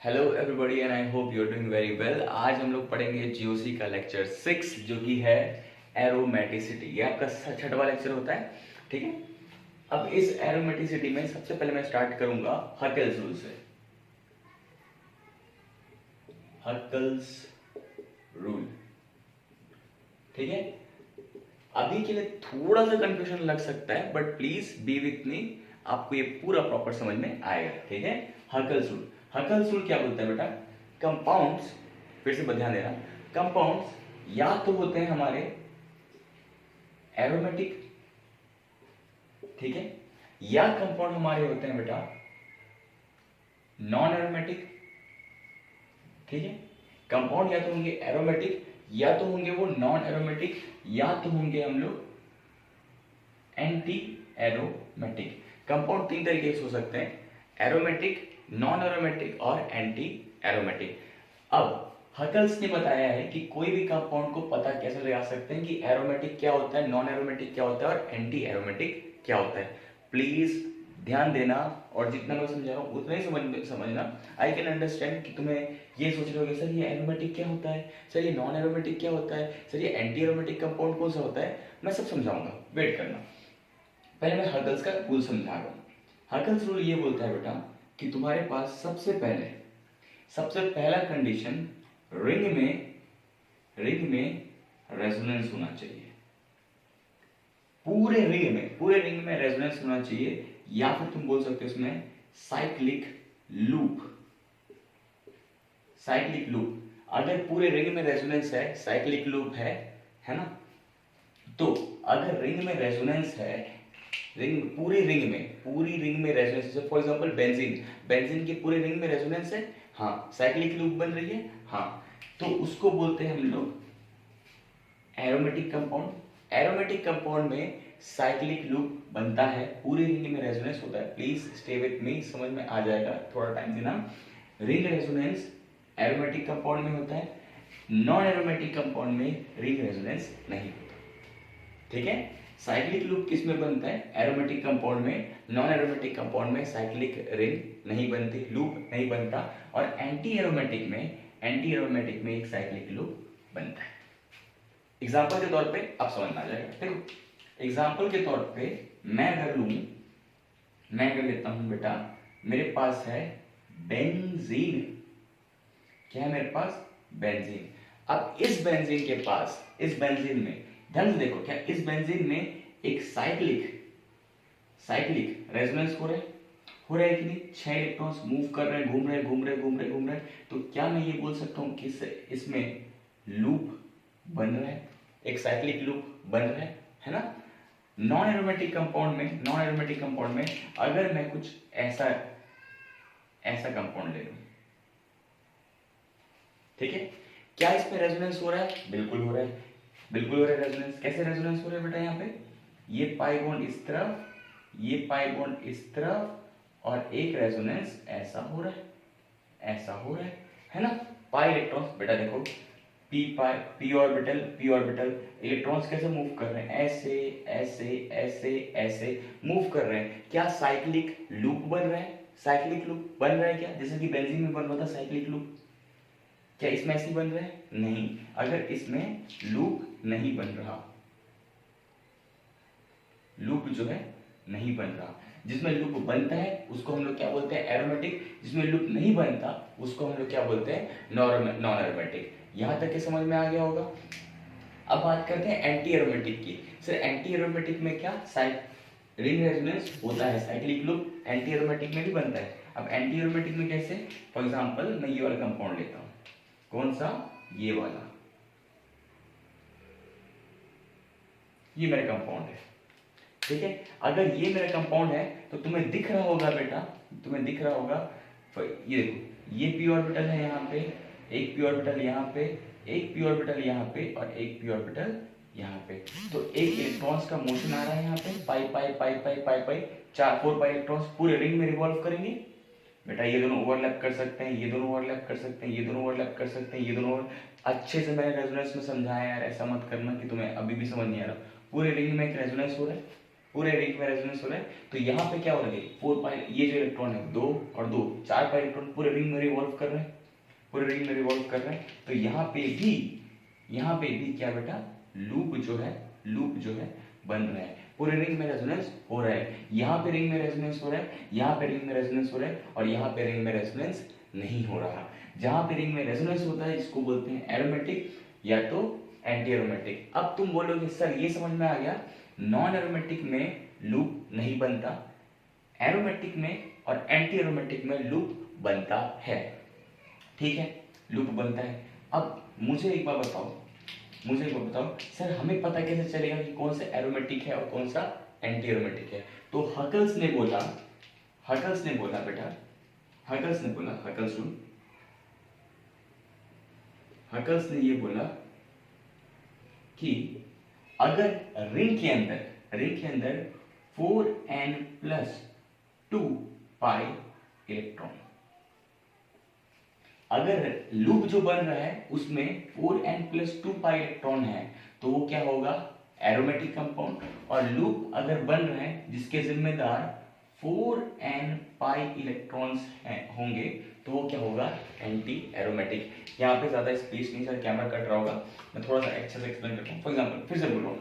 Hello everybody and I hope you are doing very well. आज हम लोग पढ़ेंगे जीओसी का लेक्चर 6 जो कि है एरोमेटिसिटी। ये आपका छठवां लेक्चर होता है, ठीक है। अब इस एरोमेटिसिटी में सबसे पहले मैं स्टार्ट करूंगा हर्कल्स रूल से। हर्कल्स रूल, ठीक है। अभी के लिए थोड़ा सा कंफ्यूजन लग सकता है but please be with me, आपको ये पूरा प्रॉपर समझ में आएगा, ठीक है। हर्कल्स रूल, हर्कल्स रूल क्या बोलता है बेटा? कंपाउंड्स, फिर से ध्यान देना, कंपाउंड्स या तो होते हैं हमारे एरोमेटिक, ठीक है, या कंपाउंड हमारे होते हैं बेटा नॉन एरोमेटिक, ठीक है। कंपाउंड या तो होंगे एरोमेटिक, या तो होंगे वो नॉन एरोमेटिक, या तो होंगे हम लोग एंटी एरोमेटिक। कंपाउंड तीन तरीके से हो सकते हैं, एरोमेटिक, नॉन एरोमेटिक और एंटी एरोमेटिक। अब हकल्स ने बताया है कि कोई भी कंपाउंड को पता कैसे लगा सकते हैं कि एरोमेटिक क्या होता है, नॉन एरोमेटिक क्या होता है और एंटी एरोमेटिक क्या होता है। प्लीज ध्यान देना और जितना मैं समझा रहा हूँ उतना ही समझना। आई कैन अंडरस्टैंड कि तुम्हें ये सोच रहे हो सर ये एरोमेटिक क्या होता है, सर ये नॉन एरोमेटिक क्या होता है, सर ये एंटी एरोमेटिक कंपाउंड कौन सा होता है। मैं सब समझाऊंगा, वेट करना। पहले मैं हर्कल्स का रूल समझा रहा हूँ। हर्कल्स रूल ये बोलता है बेटा कि तुम्हारे पास सबसे पहला कंडीशन रिंग में रेजोनेंस होना चाहिए। पूरे रिंग में रेजोनेंस होना चाहिए, या फिर तुम बोल सकते हो इसमें साइक्लिक लूप। साइक्लिक लूप, अगर पूरे रिंग में रेजोनेंस है, साइक्लिक लूप है ना। तो अगर रिंग में रेजोनेंस है, पूरी रिंग में रेजोनेंस, फॉर एग्जांपल बेंजीन की पूरे रिंग में रेजोनेंस है, हाँ, साइक्लिक लूप बन रही है, हाँ, तो उसको बोलते हैं हम लोग एरोमेटिक कंपाउंड। एरोमेटिक कंपाउंड में साइक्लिक लूप बनता है, पूरी रिंग में रेजोनेंस होता है। प्लीज स्टे विथ मी, समझ में आ जाएगा, थोड़ा टाइम देना। रिंग रेजोनेंस एरोमेटिक कंपाउंड में होता है, नॉन एरोमेटिक कंपाउंड में रिंग रेजोनेंस नहीं होता, ठीक है। साइक्लिक लूप किस में बनता है? एरोमेटिक कंपाउंड में। नॉन एरोमेटिक कंपाउंड में साइक्लिक रिंग नहीं बनती, लूप नहीं बनता। और एंटी एरोमेटिक में एक साइक्लिक लूप बनता है। एग्जाम्पल के तौर पे अब समझ में आ जाएगा। देखो एग्जाम्पल के तौर पे मैं अगर लेता हूं बेटा, मेरे पास है बेंजीन। क्या है मेरे पास? बेंजीन। अब इस बेंजीन में ध्यान से देखो, क्या इस बेंजीन में एक साइक्लिक रेजोनेंस हो रहा है कि नहीं? 6 इलेक्ट्रॉन्स मूव कर रहे हैं, घूम रहे हैं। तो क्या मैं ये बोल सकता हूं कि इसमें लूप बन रहा है, एक साइक्लिक लूप बन रहा है ना। नॉन एरोमेटिक कंपाउंड में अगर मैं कुछ ऐसा कंपाउंड ले लूं, ठीक है, क्या इस पे रेजोनेंस हो रहा है? बिल्कुल हो रहा है रेजोनेंस। कैसे रेजोनेंस हो रहा है बेटा? यहाँ पे ये पाई बॉन्ड इस तरफ, ये पाई बॉन्ड इस तरफ, और एक रेजोनेंस ऐसा हो रहा है ना। पाई इलेक्ट्रॉन्स बेटा देखो, पी ऑर्बिटल इलेक्ट्रॉन्स कैसे मूव कर रहे हैं? ऐसे मूव कर रहे हैं। क्या साइक्लिक लूप बन रहा है? क्या जैसे कि बेंजीन में बन रहा था साइक्लिक लूप, क्या इसमें ऐसे बन रहा है? नहीं। अगर इसमें लूप नहीं बन रहा, लूप जो है नहीं बन रहा, जिसमें लूप बनता है उसको हम लोग क्या बोलते हैं? एरोमेटिक। जिसमें लूप नहीं बनता उसको हम लोग क्या बोलते हैं? Non aromatic. यहां तक के समझ में आ गया होगा। अब बात करते हैं एंटी एरोमेटिक की। सर एंटी एरोमेटिक में क्या? रिंग रेजोनेंस होता है, साइक्लिक लूप एंटी एरोमेटिक में भी बनता है। अब एंटी एरोमेटिक में कैसे? फॉर एग्जांपल मैं ये वाला कंपाउंड लेता हूं, कौन सा? ये वाला, ये मेरा कंपाउंड है, ठीक है। अगर ये मेरा कंपाउंड है तो तुम्हें दिख रहा होगा बेटा, ये देखो, ये पी ऑर्बिटल है यहाँ पे, एक पी ऑर्बिटल यहाँ पे, एक पी ऑर्बिटल यहाँ पे और एक पी ऑर्बिटल यहाँ पे। तो एक इलेक्ट्रॉन्स का मोशन आ रहा है यहाँ पे, पाई 4 पाई इलेक्ट्रॉन्स पूरे रिंग में रिवॉल्व करेंगे बेटा। ये दोनों ओवरलैप कर सकते हैं, ये दोनों ओवरलैप कर सकते हैं, ये दोनों ओवरलैप कर सकते हैं, ये दोनों। अच्छे से मैंने रेजोनेंस में समझाया यार, ऐसा मत करना कि तुम्हें अभी भी समझ नहीं आ रहा। पूरे रिंग में एक रेजोनेंस हो रहा है, पूरे रिंग में रेजोनेंस हो रहा है, तो यहाँ पे क्या हो रहा है, 4 पाई, ये जो इलेक्ट्रॉन है 2 और 2 4 पाई इलेक्ट्रॉन पूरे रिंग में रिवॉल्व कर रहे हैं, पूरे रिंग में रिवॉल्व कर रहे हैं। तो यहाँ पे भी क्या बेटा, लूप जो है बन रहा है, पूरे रिंग में रेजोनेंस हो रहा है। यहाँ पे रिंग में रेजोनेंस हो रहा है, यहाँ पे रिंग में रेजोनेंस हो रहा है, और यहाँ पे रिंग में रेजोनेंस नहीं हो रहा। जहाँ पे रिंग में रेजोनेंस होता है इसको बोलते हैं एरोमेटिक या तो एंटी एरोमेटिक। अब तुम बोलोगे सर ये समझ में आ गया, नॉन एरोमेटिक में लूप नहीं बनता, एरोमेटिक में और एंटी एरोमेटिक में लूप बनता है। ठीक है, लूप बनता है। अब मुझे एक बात बताओ सर हमें पता कैसे चलेगा कि कौन सा एरोमेटिक है और कौन सा एंटी एरोमेटिक है? तो हकल्स ने बोला बेटा, हकल्स ने ये बोला कि अगर रिंग के अंदर 4n+2 पाई इलेक्ट्रॉन, अगर लूप जो बन रहा है उसमें 4n+2 पाई इलेक्ट्रॉन है तो वो क्या होगा, एरोमेटिक कंपाउंड। और लूप अगर बन रहा है जिसके जिम्मेदार 4n पाई इलेक्ट्रॉन्स होंगे तो वो क्या होगा, एंटी एरोमेटिक। यहाँ पे ज्यादा स्पेस नहीं, सर कैमरा कट रहा होगा, मैं थोड़ा सा अच्छे से एक्सप्लेन करता हूँ। फॉर एग्जाम्पल फिर से बोल रहा हूँ,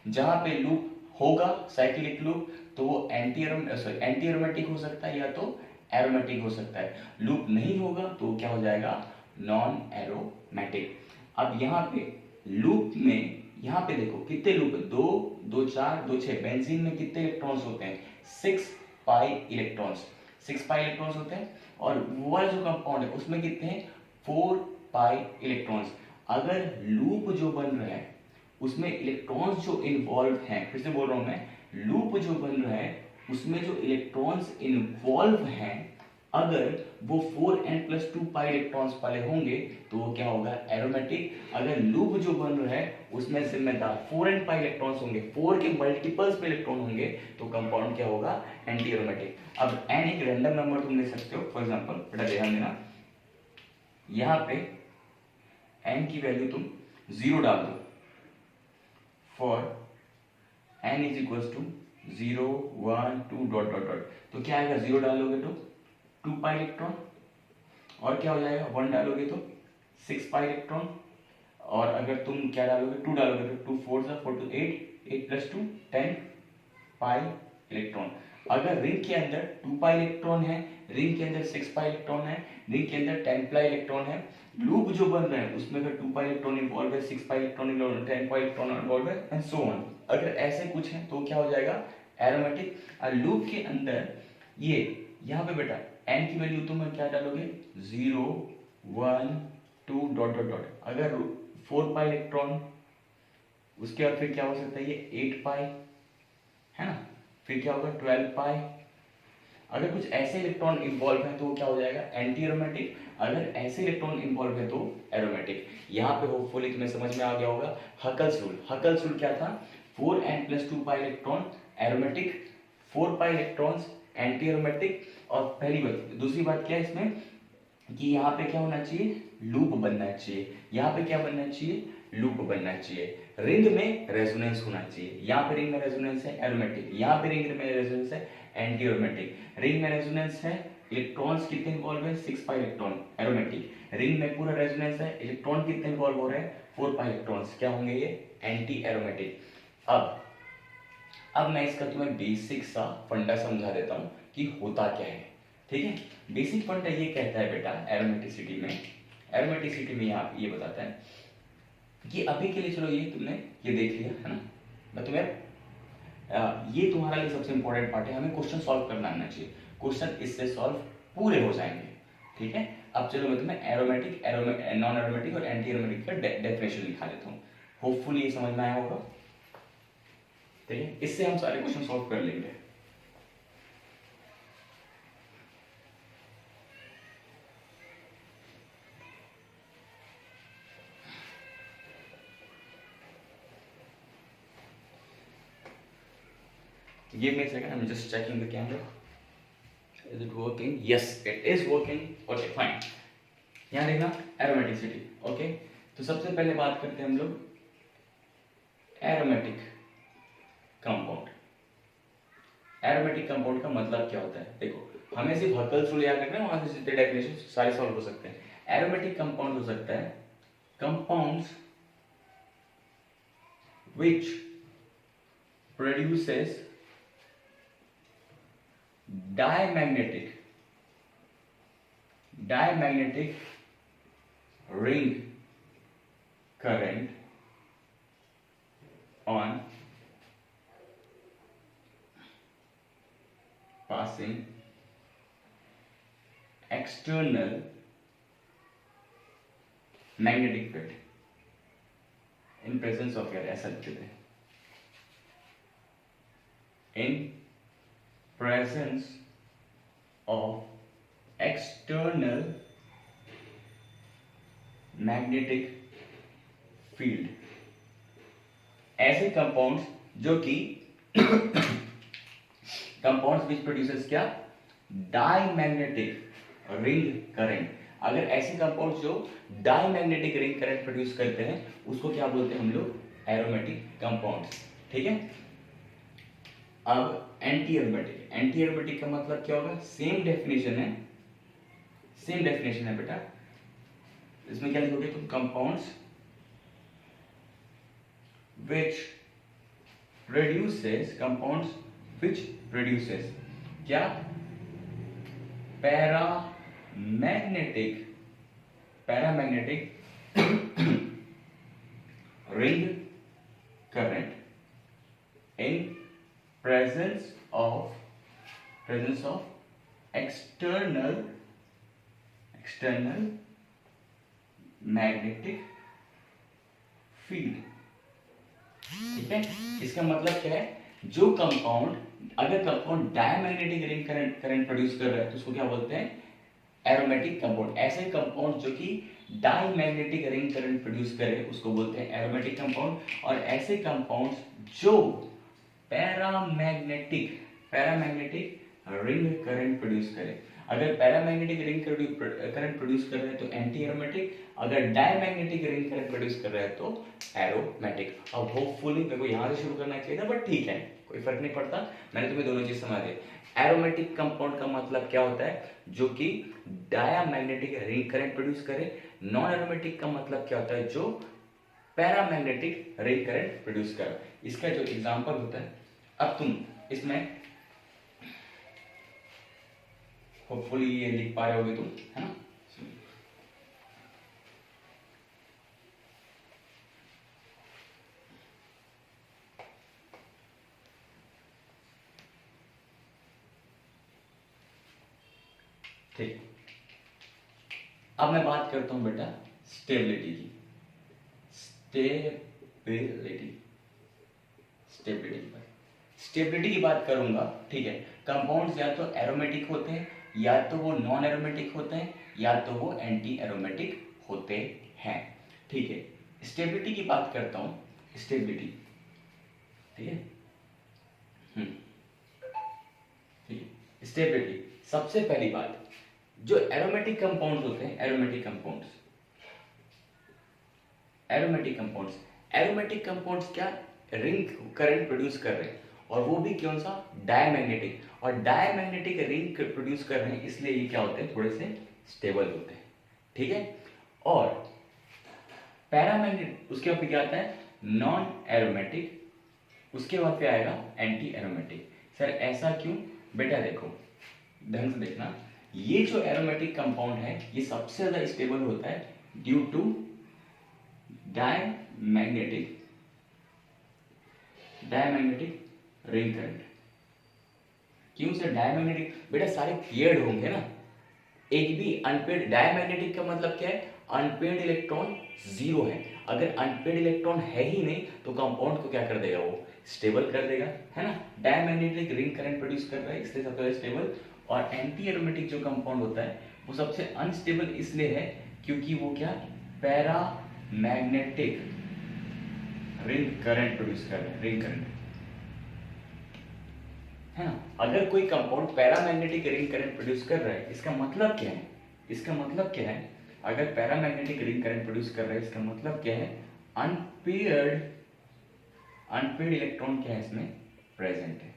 जहाँ पे लूप होगा साइक्लिक लूप तो वो एंटी एरोमेटिक हो सकता है या तो एरोमेटिक हो सकता है। लूप नहीं होगा तो क्या हो जाएगा, नॉन एरोमेटिक। अब यहाँ पे लूप में, यहाँ पे देखो कितने लूप है, 2 2 4 2 6। बेंजीन में कितने इलेक्ट्रॉन्स होते हैं, 6 पाई इलेक्ट्रॉन्स होते हैं। और वो वाला जो कंपाउंड है उसमें कितने हैं, 4 पाई इलेक्ट्रॉन्स। अगर लूप जो बन रहा है उसमें इलेक्ट्रॉन्स जो इन्वॉल्व हैं, फिर से बोल रहा हूं मैं, लूप जो बन रहा है उसमें जो इलेक्ट्रॉन्स इन्वॉल्व हैं अगर वो 4n+2 पाई इलेक्ट्रॉन्स वाले होंगे तो वो क्या होगा, एरोमेटिक। अगर लूप जो बन रहा है उसमें जिम्मेदार 4n पाई इलेक्ट्रॉन्स होंगे, 4 के मल्टीपल्स पे इलेक्ट्रॉन होंगे तो कंपाउंड क्या होगा, एंटी एरोमेटिक। अब n एक रैंडम नंबर तुम ले सकते हो। फॉर एग्जांपल बेटा ध्यान देना, यहाँ पे n की वैल्यू तुम 0 डाल दो for n is equal to 0 1 2 dot dot dot, तो क्या आएगा, 0 डालोगे तो 2 पाई इलेक्ट्रॉन, और क्या हो जाएगा 1 डालोगे तो 6 पाई इलेक्ट्रॉन, और अगर तुम क्या डालोगे 2 डालोगे तो 2 4 4 2 8 8 + 2 10 पाई इलेक्ट्रॉन। अगर रिंग के अंदर 2 पाई इलेक्ट्रॉन है, रिंग के अंदर 6 पाई इलेक्ट्रॉन है, रिंग के अंदर 10 पाई इलेक्ट्रॉन है, लूप जो बन रहा है उसमें अगर 2 पाई इलेक्ट्रॉन इन्वॉल्व है, 6 पाई इलेक्ट्रॉन इन्वॉल्व है, 10 पाई इलेक्ट्रॉन इन्वॉल्व है एंड सो ऑन, अगर ऐसे कुछ है तो क्या हो जाएगा, एरोमेटिक। और लूप के अंदर ये यहाँ पे बेटा n की वैल्यू तुम क्या डालोगे, 0 1 2 डॉट डॉट डॉट। अगर 4 पाई इलेक्ट्रॉन, उसके बाद फिर क्या हो सकता है, ये 8 पाई है ना, फिर क्या होगा 12 पाई। अगर कुछ ऐसे इलेक्ट्रॉन इन्वॉल्व है तो क्या हो जाएगा, एंटी एरोमेटिक। अगर ऐसे इलेक्ट्रॉन इन्वॉल्व है तो एरोमेटिक। यहाँ पे होपफुली तुम्हें समझ में आ गया होगा हकल्स रूल क्या था, 4n+2 पाई electron aromatic, 4 pi electrons anti aromatic. और पहली बात, दूसरी बात क्या है इसमें कि यहाँ पे क्या होना चाहिए, लूप बनना चाहिए। यहाँ पे क्या बनना चाहिए, लूप बनना चाहिए। रिंग में रेजोनेंस होना चाहिए। यहाँ पे रिंग में रेजोनेंस है एरोमेटिक, यहाँ पे रिंग में रेजोनेंस है एंटी एरोमेटिक। रिंग में रेजोनेंस है, इलेक्ट्रॉन्स कितने इन्वॉल्व है, 6 पाई इलेक्ट्रॉन, एरोमेटिक। रिंग में पूरा रेजोनेंस है, इलेक्ट्रॉन कितने इन्वॉल्व हो रहे हैं, 4 पाई इलेक्ट्रॉन्स, क्या होंगे ये, एंटी एरोमेटिक। अब मैं इसका तुम्हें बेसिक सा फंडा समझा देता हूँ कि होता क्या है। ठीक है, बेसिक फंडा ये कहता है बेटा, एरोमेटिसिटी में आप ये बताता है कि अभी के लिए चलो ये तुमने ये देख लिया है ना, मैं तुम्हें ये तुम्हारा लिए सबसे इंपॉर्टेंट पार्ट है, हमें क्वेश्चन सॉल्व करना आना चाहिए। क्वेश्चन इससे सॉल्व पूरे हो जाएंगे। ठीक है, अब चलो मैं तुम्हें एरोमेटिक, नॉन एरोमेटिक और एंटी एरोमेटिक का डेफिनेशन लिखा देता हूँ। होपफुली ये समझ में आया होगा। ठीक है, इससे हम सारे क्वेश्चन सॉल्व कर लेंगे। Give me a second, I'm just checking the camera. Is it working? Yes, it is working. Okay, fine. यहाँ देखना एरोमेटिसिटी। ओके, तो सबसे पहले बात करते हैं हम लोग एरोमेटिक कंपाउंड। एरोमेटिक कंपाउंड का मतलब क्या होता है? देखो हमें सिर्फ हकल्स रूल याद रखना है, वहां से जितने डेफिनेशन सारे सॉल्व हो सकते हैं। एरोमेटिक कंपाउंड हो सकता है compounds which produces diamagnetic ring current on passing external magnetic field in presence of, यार ऐसा लिखते हैं, in presence of external magnetic field। ऐसे कंपाउंड्स जो कि कंपाउंड्स विच प्रोड्यूसेस क्या? Diamagnetic ring current. अगर ऐसे कंपाउंड्स जो डाईमैग्नेटिक रिंग करंट प्रोड्यूस करते हैं उसको क्या बोलते हैं हम लोग? Aromatic compounds. ठीक है। अब एंटी एरोमेटिक, एंटी एरोमेटिक का मतलब क्या होगा? सेम डेफिनेशन है, सेम डेफिनेशन है बेटा। इसमें क्या लिखोगे तुम? Compounds which produces, compounds which produces क्या? Paramagnetic ring current in presence of external magnetic field। ठीक है। इसका मतलब क्या है? जो कंपाउंड, अगर compound diamagnetic ring current produce कर रहा है तो उसको क्या बोलते हैं? Aromatic compound. ऐसे कंपाउंड जो कि डायमैग्नेटिक रिंग करंट प्रोड्यूस करे उसको बोलते हैं एरोमेटिक कंपाउंड। और ऐसे कंपाउंड्स जो पैरामैग्नेटिक रिंग करंट प्रोड्यूस करे, अगर पैरामैग्नेटिक रिंग करंट प्रोड्यूस कर रहे हैं तो एंटी एरोमेटिक, अगर डायमैग्नेटिक रिंग करंट प्रोड्यूस कर रहे हैं तो एरोमेटिक। अब होपफुली मेरे को यहां से शुरू करना चाहिए था, बट ठीक है, कोई फर्क नहीं पड़ता, मैंने तुम्हें दोनों चीज समझा दी। एरोमेटिक कंपाउंड का मतलब क्या होता है? जो कि डायमैग्नेटिक रिंग करंट प्रोड्यूस करे। नॉन एरोमेटिक का मतलब क्या होता है? जो पैरामैग्नेटिक रिंग करंट प्रोड्यूस करे। इसका जो एग्जांपल होता है, अब तुम इसमें होपफुली ये लिख पा रहे होगे तुम, है ना? ठीक। अब मैं बात करता हूं बेटा स्टेबिलिटी की। स्टेबिलिटी की बात करूंगा। ठीक है। कंपाउंड्स या तो एरोमेटिक होते हैं, या तो वो नॉन एरोमेटिक होते हैं, या तो वो एंटी एरोमेटिक होते हैं। ठीक है। स्टेबिलिटी की बात करता हूं। स्टेबिलिटी, ठीक है। ठीक है। स्टेबिलिटी, सबसे पहली बात, जो एरोमेटिक कंपाउंड्स होते हैं, एरोमेटिक कंपाउंड्स क्या? रिंग करंट प्रोड्यूस कर रहे हैं, और वो भी कौन सा? डायमैग्नेटिक। और डायमैग्नेटिक रिंग प्रोड्यूस कर रहे हैं, इसलिए ये क्या होते हैं? थोड़े से स्टेबल होते हैं। ठीक है। और पैरामैग्नेटिक, उसके बाद क्या आता है? नॉन एरोमेटिक, उसके बाद क्या आएगा? Anti aromatic. सर ऐसा क्यों? बेटा देखो, ध्यान से देखना, ये जो एरोमेटिक कंपाउंड है ये सबसे ज्यादा स्टेबल होता है due to diamagnetic ring current. क्यों सर डायमैग्नेटिक? बेटा सारे पेयर्ड होंगे ना, एक भी अनपेयर्ड। डायमैग्नेटिक का मतलब क्या है? अनपेयर्ड इलेक्ट्रॉन जीरो है। अगर अनपेयर्ड इलेक्ट्रॉन है ही नहीं तो कंपाउंड को क्या कर देगा? वो स्टेबल कर देगा, है ना? डायमैग्नेटिक रिंग करंट प्रोड्यूस कर रहा है, इसलिए सबसे स्टेबल। और एंटी एरोमेटिक जो कंपाउंड होता है वो सबसे अनस्टेबल इसलिए है क्योंकि वो क्या? पैरामैग्नेटिक रिंग करंट प्रोड्यूस कर रहा है, रिंग करंट, है ना? अगर कोई compound paramagnetic ring current produce कर रहा है, इसका मतलब क्या है? इसका मतलब क्या है? अगर पैरामैग्नेटिक रिंग करंट प्रोड्यूस कर रहा है, इसका मतलब क्या है? अनपेयर्ड इलेक्ट्रॉन क्या है इसमें? प्रेजेंट है।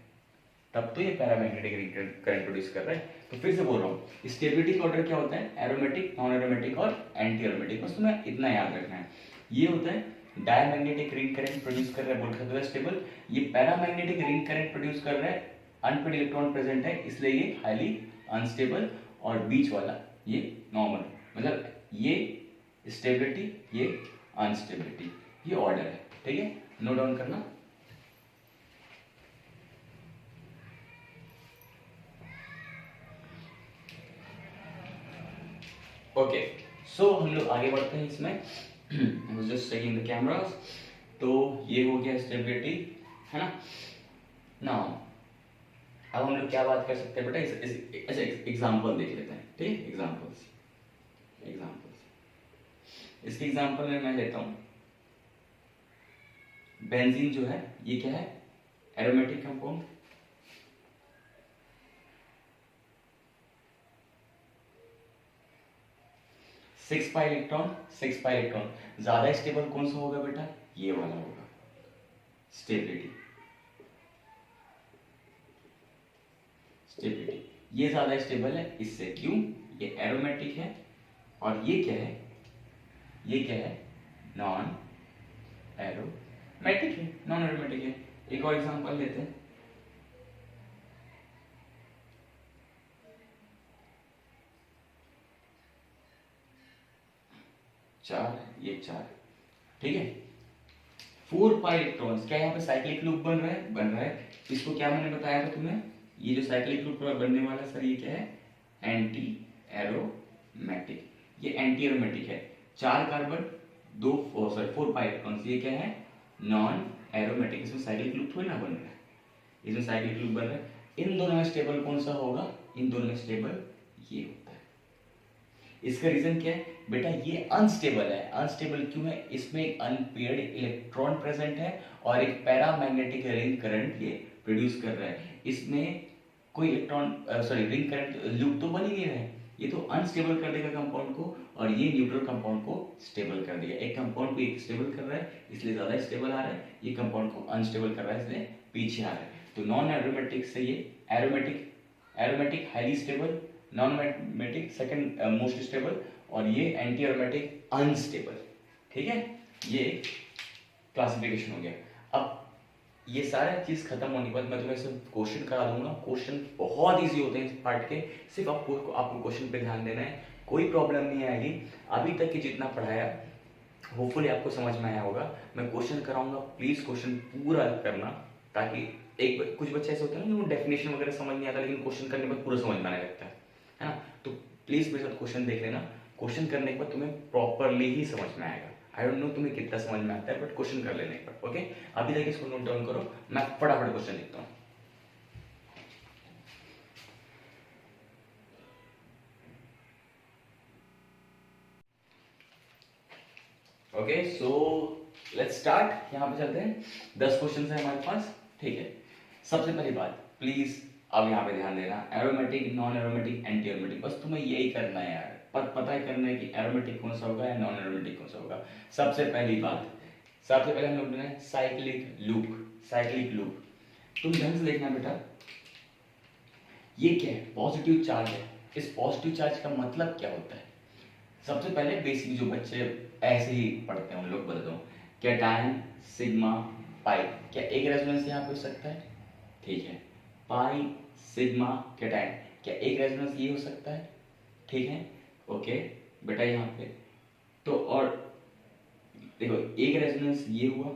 तब तो ये पैरामैग्नेटिक रिंग करंट प्रोड्यूस कर रहा है। तो फिर से बोल रहा हूँ, स्टेबिलिटी का ऑर्डर क्या होता है, एरोमेटिक, नॉन एरोमेटिक और एंटी एरोमेटिक, बस तुम्हें इतना याद रखना है। ये होता है डायमैग्नेटिक रिंग करंट प्रोड्यूस कर रहा है, बोल सकते हो स्टेबल। ये पैरामैग्नेटिक रिंग करंट प्रोड्यूस कर रहा है, अनपेड इलेक्ट्रॉन प्रेजेंट है, इसलिए ये हाईली अनस्टेबल। और बीच वाला ये नॉर्मल, मतलब ये स्टेबिलिटी, ये अनस्टेबिलिटी, ये ऑर्डर है, ठीक है, नोट डाउन करना। ओके, सो हम लोग आगे बढ़ते हैं इसमें। Just checking the cameras. तो ये हो गया स्टेबिलिटी, है ना। नाउ अब हम लोग क्या बात कर सकते हैं बेटा, ऐसे एग्जांपल देख लेते हैं, ठीक है, एग्जांपल्स। इसके एग्जांपल में मैं लेता हूं बेंजीन, जो है ये क्या है, aromatic compound, six pi electron. ज्यादा स्टेबल कौन सा होगा बेटा, ये वाला होगा, स्टेबिलिटी, ये ज्यादा स्टेबल है इससे, क्यों, ये एरोमेटिक है, और ये क्या है, नॉन एरोमेटिक है, एक और एग्जांपल लेते हैं। ये चार, ठीक है। 4 पाई इलेक्ट्रॉन्स, क्या यहाँ पे साइक्लिक लूप बन रहा है। इसको क्या मैंने बताया था तुम्हें, ये जो साइक्लिक लूप बनने वाला सर, ये क्या है, एंटी एरोमेटिक, ये एंटी एरोमेटिक है। 4 कार्बन 4 पाई इलेक्ट्रॉन्स, ये क्या है, नॉन एरोमेटिक, इसमें साइक्लिक लूप थोड़ी ना बन रहा है, इसमें साइक्लिक लूप बन रहा है। इन दोनों में स्टेबल कौन सा होगा, इन दोनों में स्टेबल ये होता है। इसका रीजन क्या है बेटा, ये अनस्टेबल है। अनस्टेबल क्यों है, इसमें एक अनपेयर्ड इलेक्ट्रॉन प्रेजेंट है और एक पैरामैग्नेटिक रिंग करंट ये प्रोड्यूस कर रहा है। इसमें कोई रिंग करंट लूप तो बन ही नहीं रहा है, ये तो अनस्टेबल कर देगा कंपाउंड को, और ये न्यूट्रल कंपाउंड को स्टेबल कर देगा। एक कंपाउंड को एक स्टेबल कर रहा है इसलिए ज्यादा स्टेबल आ रहा है, ये कंपाउंड को अनस्टेबल कर रहा है इसलिए पीछे आ रहा है। तो नॉन एरोमेटिक से ये aromatic highly stable, non aromatic second most stable, और ये एंटी एरोमेटिक अनस्टेबल, ठीक है। ये क्लासिफिकेशन हो गया। अब ये सारा चीज खत्म होने के बाद मैं तुम्हें सिर्फ क्वेश्चन करा दूंगा। क्वेश्चन बहुत इजी होते हैं इस पार्ट के, सिर्फ आपको क्वेश्चन पे ध्यान देना है, कोई प्रॉब्लम नहीं आएगी। अभी तक की जितना पढ़ाया होपफुली आपको समझ में आया होगा। मैं क्वेश्चन कराऊंगा, प्लीज क्वेश्चन पूरा करना, ताकि कुछ बच्चे ऐसे होते हैं ना, डेफिनेशन वगैरह समझ नहीं आता, लेकिन क्वेश्चन करने के बाद पूरा समझ में आने लगता है ना। तो प्लीज मेरे साथ क्वेश्चन देख लेना, क्वेश्चन करने के बाद तुम्हें प्रॉपरली ही समझ में आएगा। आई डोंट नो तुम्हें कितना समझ में आता है, बट क्वेश्चन कर लेने पर, ओके। अभी तक इसको नोट डाउन करो, मैं फटाफट क्वेश्चन लिखता हूँ। Okay, so let's start. यहाँ पे चलते हैं, 10 क्वेश्चन है हमारे पास, ठीक है। सबसे पहली बात प्लीज अब यहाँ पे ध्यान देना, aromatic, non aromatic, anti aromatic, बस तुम्हें यही करना है यार, पता ही करना है कि एरोमेटिक कौन सा होगा या नॉन एरोमेटिक कौन सा होगा। सबसे पहले हम लोग ने साइक्लिक लूप। तुम ध्यान से देखना बेटा, ये क्या है, पॉजिटिव चार्ज है। इस पॉजिटिव चार्ज का मतलब क्या होता है, सबसे पहले बेसिक जो बच्चे ऐसे ही पढ़ते हैं उन लोग बता दो, कैटायन, सिग्मा, पाई, क्या एक रेजोनेंस यहाँ पे हो सकता है, ठीक है। पाई, सिग्मा, कैटायन, क्या एक रेजोनेंस ये हो सकता है, ठीक है, ओके बेटा। यहाँ पे तो और देखो, एक रेजोनेंस ये हुआ,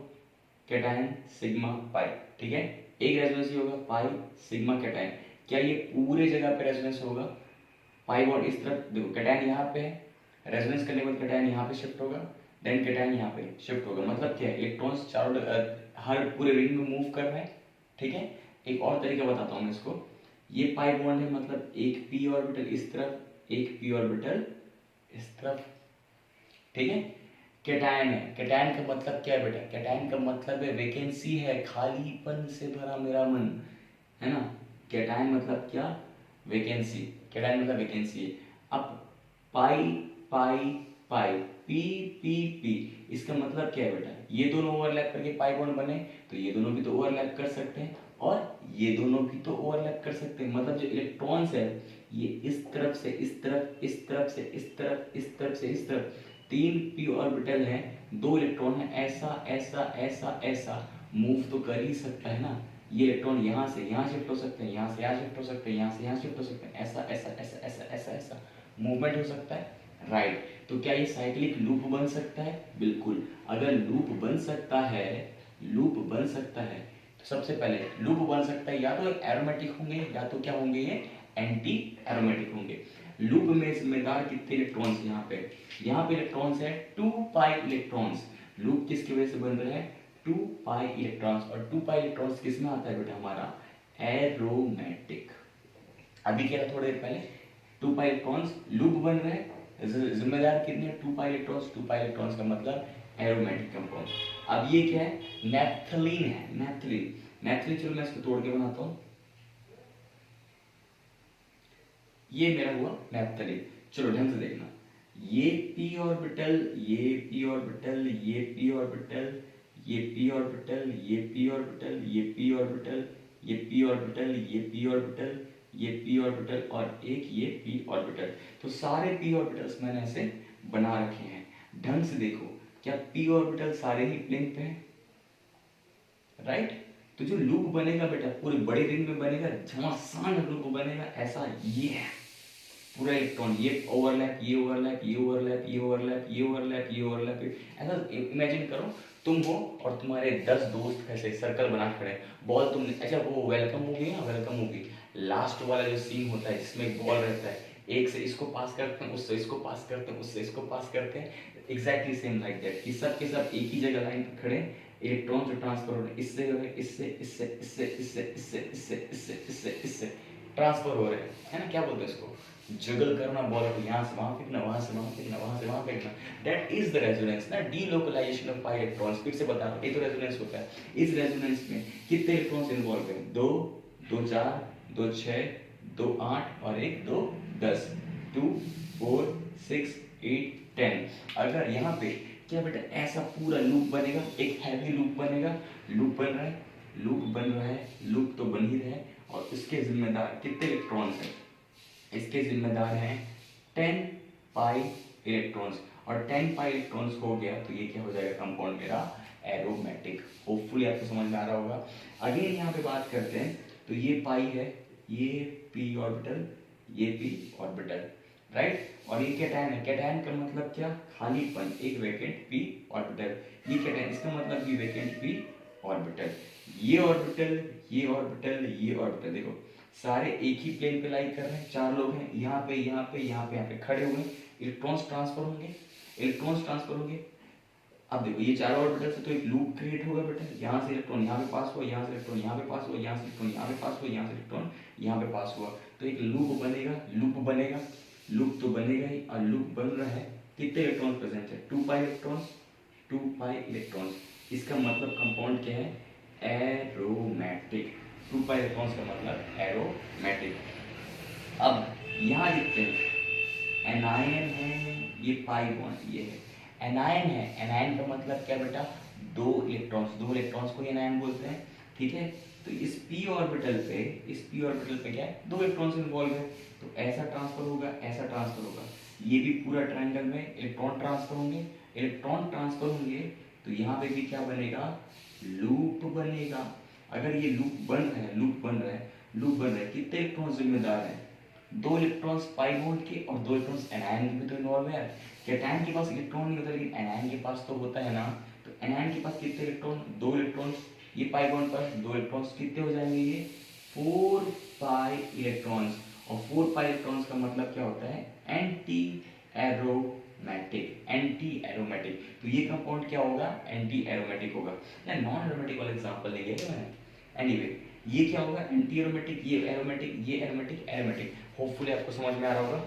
कैटायन, सिग्मा, पाई, ठीक है। एक रेजोनेंस ये होगा, पाई, सिग्मा, कैटायन, क्या ये पूरे जगह पे रेजोनेंस होगा, पाई बॉन्ड इस तरफ, देखो कैटायन यहाँ पे है, रेजोनेंस करने के बाद कैटायन यहाँ पे शिफ्ट होगा, देन कैटायन यहाँ पे शिफ्ट होगा, मतलब क्या है, इलेक्ट्रॉन्स चारों हर पूरे रिंग में मूव कर रहे हैं, ठीक है। एक और तरीका बताता हूँ मैं इसको, ये पाई बॉन्ड है, मतलब एक पी ऑर्बिटल इस तरफ, एक पी ऑर्बिटल इस तरफ, ठीक है। कैटायन है, कैटायन का मतलब क्या है बेटा, कैटायन का मतलब है वैकेंसी है, खालीपन से भरा मेरा मन, है ना। कैटायन मतलब क्या, वैकेंसी, कैटायन मतलब वैकेंसी है। अब पाई पाई पाई, पी पी पी, इसका मतलब क्या है बेटा, ये दोनों ओवरलैप करके पाई बॉन्ड बने, तो ये दोनों भी तो ओवरलैप कर सकते हैं, और ये दोनों भी तो ओवरलैप कर सकते हैं, मतलब जो इलेक्ट्रॉन्स है ये इस तरफ से इस तरफ, इस तरफ से इस तरफ, इस तरफ से इस तरफ, 3 p ऑर्बिटल हैं, 2 इलेक्ट्रॉन है, ऐसा ऐसा ऐसा ऐसा मूव तो कर ही सकता है ना। ये इलेक्ट्रॉन यहाँ से यहाँ शिफ्ट हो सकते हैं, यहाँ से यहाँ शिफ्ट हो सकते हैं, यहाँ से यहाँ शिफ्ट हो सकते हैं, ऐसा ऐसा ऐसा ऐसा ऐसा ऐसा मूवमेंट हो सकता है, राइट। तो क्या ये साइक्लिक लूप बन सकता है? बिल्कुल। अगर लूप बन सकता है, लूप बन सकता है, तो सबसे पहले लूप बन सकता है या तो एरोमेटिक होंगे या तो क्या होंगे, ये एंटी एरोमेटिक होंगे। लूप में जिम्मेदार कितने इलेक्ट्रॉन्स यहाँ पे इलेक्ट्रॉन्स है 2 पाई इलेक्ट्रॉन्स। लूप किसकी वजह से बन रहा है? 2 पाई इलेक्ट्रॉन्स। और 2 पाई इलेक्ट्रॉन्स किसमें आता है बेटा? हमारा एरोमेटिक। अभी क्या है थोड़ी देर पहले 2 पाई इलेक्ट्रॉन्स लूप बन रहे हैं, जिम्मेदार कितने? 2 पाई इलेक्ट्रॉन्स। 2 पाई इलेक्ट्रॉन्स का मतलब एरोमेटिक कंपाउंड। अब ये क्या है? नैप्थलीन है, नैप्थलीन। नैप्थलीन, चलो मैं इसको तोड़ के बनाता हूँ। ये मेरा हुआ नैप्थलीन। चलो ढंग से देखना, ये p ऑर्बिटल, ये p ऑर्बिटल, ये p ऑर्बिटल, ये p ऑर्बिटल, ये p ऑर्बिटल, ये p ऑर्बिटल, ये p ऑर्बिटल, ये p ऑर्बिटल, ये p ऑर्बिटल और एक ये p ऑर्बिटल। तो सारे p ऑर्बिटल्स मैंने ऐसे बना रखे हैं। ढंग से देखो, क्या p ऑर्बिटल सारे ही प्लेन पे हैं? राइट। तो जो लूप बनेगा बेटा पूरे बड़े रिंग में बनेगा, झमासान लूप बनेगा, ऐसा ये है पूरा इलेक्ट्रॉन, ये ओवरलैप, ये ओवरलैप, ये ओवरलैप, ये ओवरलैप, ये ओवरलैप, ये ओवरलैप। ऐसा इमेजिन करो तुम हो और तुम्हारे 10 दोस्त ऐसे सर्कल बना खड़े, बॉल तुमने, अच्छा वो वेलकम मूवी है, वेलकम मूवी लास्ट वाला जो सीन होता है जिसमें एक बॉल रहता है, एक से इसको पास करते हैं, उससे इसको पास करते हैं, उससे इसको पास करते हैं, एग्जैक्टली सेम लाइक दैट कि सब के सब एक ही जगह लाइन पर खड़े, इलेक्ट्रॉन जो ट्रांसफर हो रहे हैं इससे इससे इससे इससे इससे इससे इससे इससे इससे इससे ट्रांसफर हो रहे हैं, है ना। क्या बोलते हैं इसको? जगल करना, बॉल को यहाँ से वहाँ फेंकना, वहाँ से वहाँ फेंकना, वहाँ से वहाँ फेंकना। दैट इज द रेजोनेंस ना, डीलोकलाइजेशन ऑफ पाई इलेक्ट्रॉन्स। फिर से बता रहा हूँ, ये तो रेजोनेंस होता है। इस रेजोनेंस में कितने इलेक्ट्रॉन्स इन्वॉल्व हैं? 2, 2 4, 2 6, 2 8 और 1 2 10, 2 4 6 8 10। अगर यहाँ पे क्या बेटा ऐसा पूरा लूप बनेगा, एक हैवी लूप बनेगा, लूप बन रहा है, लूप बन रहा है, लूप तो बन ही रहा है, और इसके जिम्मेदार कितने इलेक्ट्रॉन्स हैं? इसके जिम्मेदार हैं 10 पाई इलेक्ट्रॉन्स। और 10 पाई इलेक्ट्रॉन्स हो गया तो ये क्या हो जाएगा कंपाउंड मेरा? एरोमेटिक। होपफुली आपको समझ में आ रहा होगा। अगेन यहाँ पे बात करते हैं, तो ये पाई है, ये p ऑर्बिटल, ये p ऑर्बिटल, राइट। और ये कैटायन है, कैटायन का मतलब क्या? खालीपन, एक वैकेंट p ऑर्बिटल। ये कैटायन, इसका मतलब ये वैकेंट p ऑर्बिटल। ये ऑर्बिटल, ये ऑर्बिटल, ये ऑर्बिटल, देखो सारे एक ही प्लेन पे लाई कर रहे हैं, 4 लोग हैं, यहाँ पे यहाँ पे यहाँ पे यहाँ पे खड़े हुए, इलेक्ट्रॉन्स ट्रांसफर होंगे, इलेक्ट्रॉन्स ट्रांसफर होंगे। अब देखो ये 4 ऑर्बिटल से तो एक लूप क्रिएट होगा बेटा, यहाँ से इलेक्ट्रॉन यहाँ पे पास हुआ, यहाँ से इलेक्ट्रॉन यहाँ पे पास हुआ, यहाँ से इलेक्ट्रॉन यहाँ पे पास हुआ, यहाँ से इलेक्ट्रॉन यहाँ पे पास हुआ, तो एक लूप बनेगा, लूप बनेगा, लूप तो बनेगा ही। और लूप बन रहा है, कितने इलेक्ट्रॉन प्रेजेंट है? 2 पाई इलेक्ट्रॉन्स, 2 पाई इलेक्ट्रॉन्स। इसका मतलब कंपाउंड क्या है? एरोमेटिक। 2 पाई इलेक्ट्रॉन्स का मतलब एरोमेटिक। अब यहाँ लिखते हैं एनायन है, ये पाई बॉन्ड ये है, एनायन है। एनायन का मतलब क्या बेटा? 2 इलेक्ट्रॉन्स को एनायन बोलते हैं, ठीक है। तो इस p ऑर्बिटल पे, इस p ऑर्बिटल पे क्या है? 2 इलेक्ट्रॉन्स इन्वॉल्व है, तो ऐसा ट्रांसफर होगा, ऐसा ट्रांसफर होगा, ये भी पूरा ट्रायंगल में इलेक्ट्रॉन ट्रांसफर होंगे, इलेक्ट्रॉन ट्रांसफर होंगे, तो यहाँ पे भी क्या बनेगा? लूप बनेगा। अगर ये लूप बन रहा है, लूप बन रहा है, लूप बन रहा है, कितने इलेक्ट्रॉन जिम्मेदार हैं? 2 इलेक्ट्रॉन्स पाई बॉन्ड के और 2 इलेक्ट्रॉन्स एनायन के भी तो इन्वॉल्व है। कैटायन के पास इलेक्ट्रॉन नहीं होता, लेकिन एनायन के पास तो होता है ना। तो एनायन के पास कितने इलेक्ट्रॉन? 2 इलेक्ट्रॉन्स, ये पाई बॉन्ड पर 2 इलेक्ट्रॉन्स, कितने हो जाएंगे? ये 4 पाई इलेक्ट्रॉन्स। और 4 पाई इलेक्ट्रॉन्स का मतलब क्या होता है? Anti aromatic, anti aromatic. तो ये कंपाउंड क्या होगा? एंटी एरोमेटिक होगा। या नॉन एरोमेटिक वाला एग्जांपल लेंगे क्या मैंने? एनीवे ये क्या होगा? एंटी एरोमेटिक, ये एरोमेटिक, ये एरोमेटिक, एरोमेटिक। होपफुली आपको समझ में आ रहा होगा।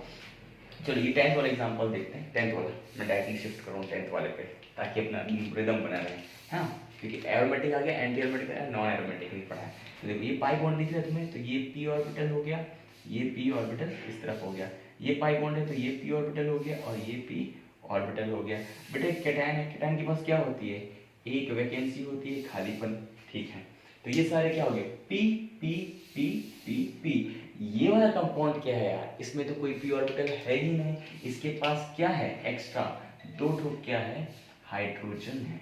चलो ये 10th वाला एग्जांपल देखते हैं। 10th वाला मैं डायरेक्टली शिफ्ट करूँ 10th वाले पे, ताकि अपना रिदम बना रहे, हाँ। क्योंकि एरोमेटिक आ गया, एंटी एरोमेटिक आ गया, नॉन एरोमेटिक नहीं पढ़ा है। तो देखो ये पाई बॉन्ड दिख रहा है तुम्हें, तो ये p ऑर्बिटल हो गया, ये p ऑर्बिटल इस तरफ हो गया, ये पाई बॉन्ड है तो ये p ऑर्बिटल हो गया और ये p ऑर्बिटल हो गया। बेटा कैटायन है, कैटायन के पास क्या होती है? एक वैकेंसी होती है, खालीपन, ठीक है। तो ये सारे क्या हो गए, P P P P P. ये वाला कंपाउंड क्या है यार, इसमें तो कोई पी ऑर्बिटल है ही नहीं, इसके पास क्या है एक्स्ट्रा, दो ठोक क्या है, हाइड्रोजन है,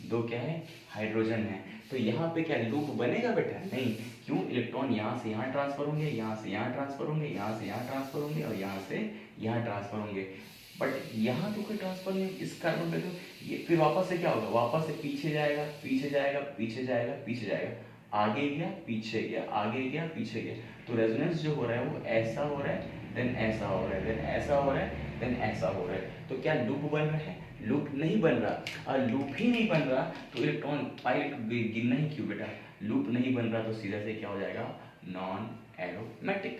दो क्या है, हाइड्रोजन है। तो यहाँ पे क्या लूप बनेगा बेटा, नहीं, क्यों, इलेक्ट्रॉन यहाँ से यहाँ ट्रांसफर होंगे, यहाँ से यहाँ ट्रांसफर होंगे, यहाँ से यहाँ ट्रांसफर होंगे और यहाँ से यहाँ ट्रांसफर होंगे, बट यहाँ तो कोई ट्रांसफर नहीं, इस कार्बन पे तो ये फिर वापस से क्या होगा, वापस से पीछे जाएगा, पीछे जाएगा, पीछे जाएगा, पीछे जाएगा, आगे गया, पीछे गया, आगे गया, पीछे गया। तो रेजोनेंस जो हो रहा है वो ऐसा हो रहा है, देन ऐसा हो रहा है, देन ऐसा हो रहा है, देन ऐसा हो रहा है। तो क्या लूप बन रहा है, लूप नहीं बन रहा। और लूप ही नहीं बन रहा तो इलेक्ट्रॉन पाई गिरना ही क्यों बेटा, लूप नहीं बन रहा तो सीधा से क्या हो जाएगा, non aromatic.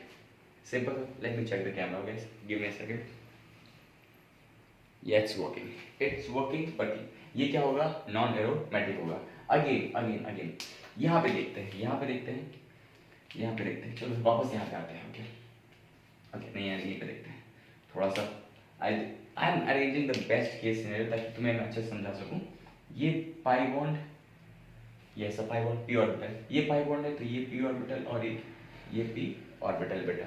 Simple, let me check the camera guys, give me a second. It's working, it's working, but ये क्या होगा, नॉन एरोमेटिक होगा। अगेन अगेन अगेन यहाँ पे देखते हैं, यहाँ पे देखते हैं, यहाँ पे देखते हैं, चलो वापस यहाँ पे आते हैं। ओके ओके, नहीं यार यहीं पे देखते हैं थोड़ा सा। I am arranging the best case scenario ताकि तुम्हें मैं अच्छे से समझा सकूँ। ये पाई बॉन्ड, ये ऐसा पाई बॉन्ड, पी ऑर्बिटल, ये पाई बॉन्ड है तो ये पी ऑर्बिटल और ये पी ऑर्बिटल बेटा,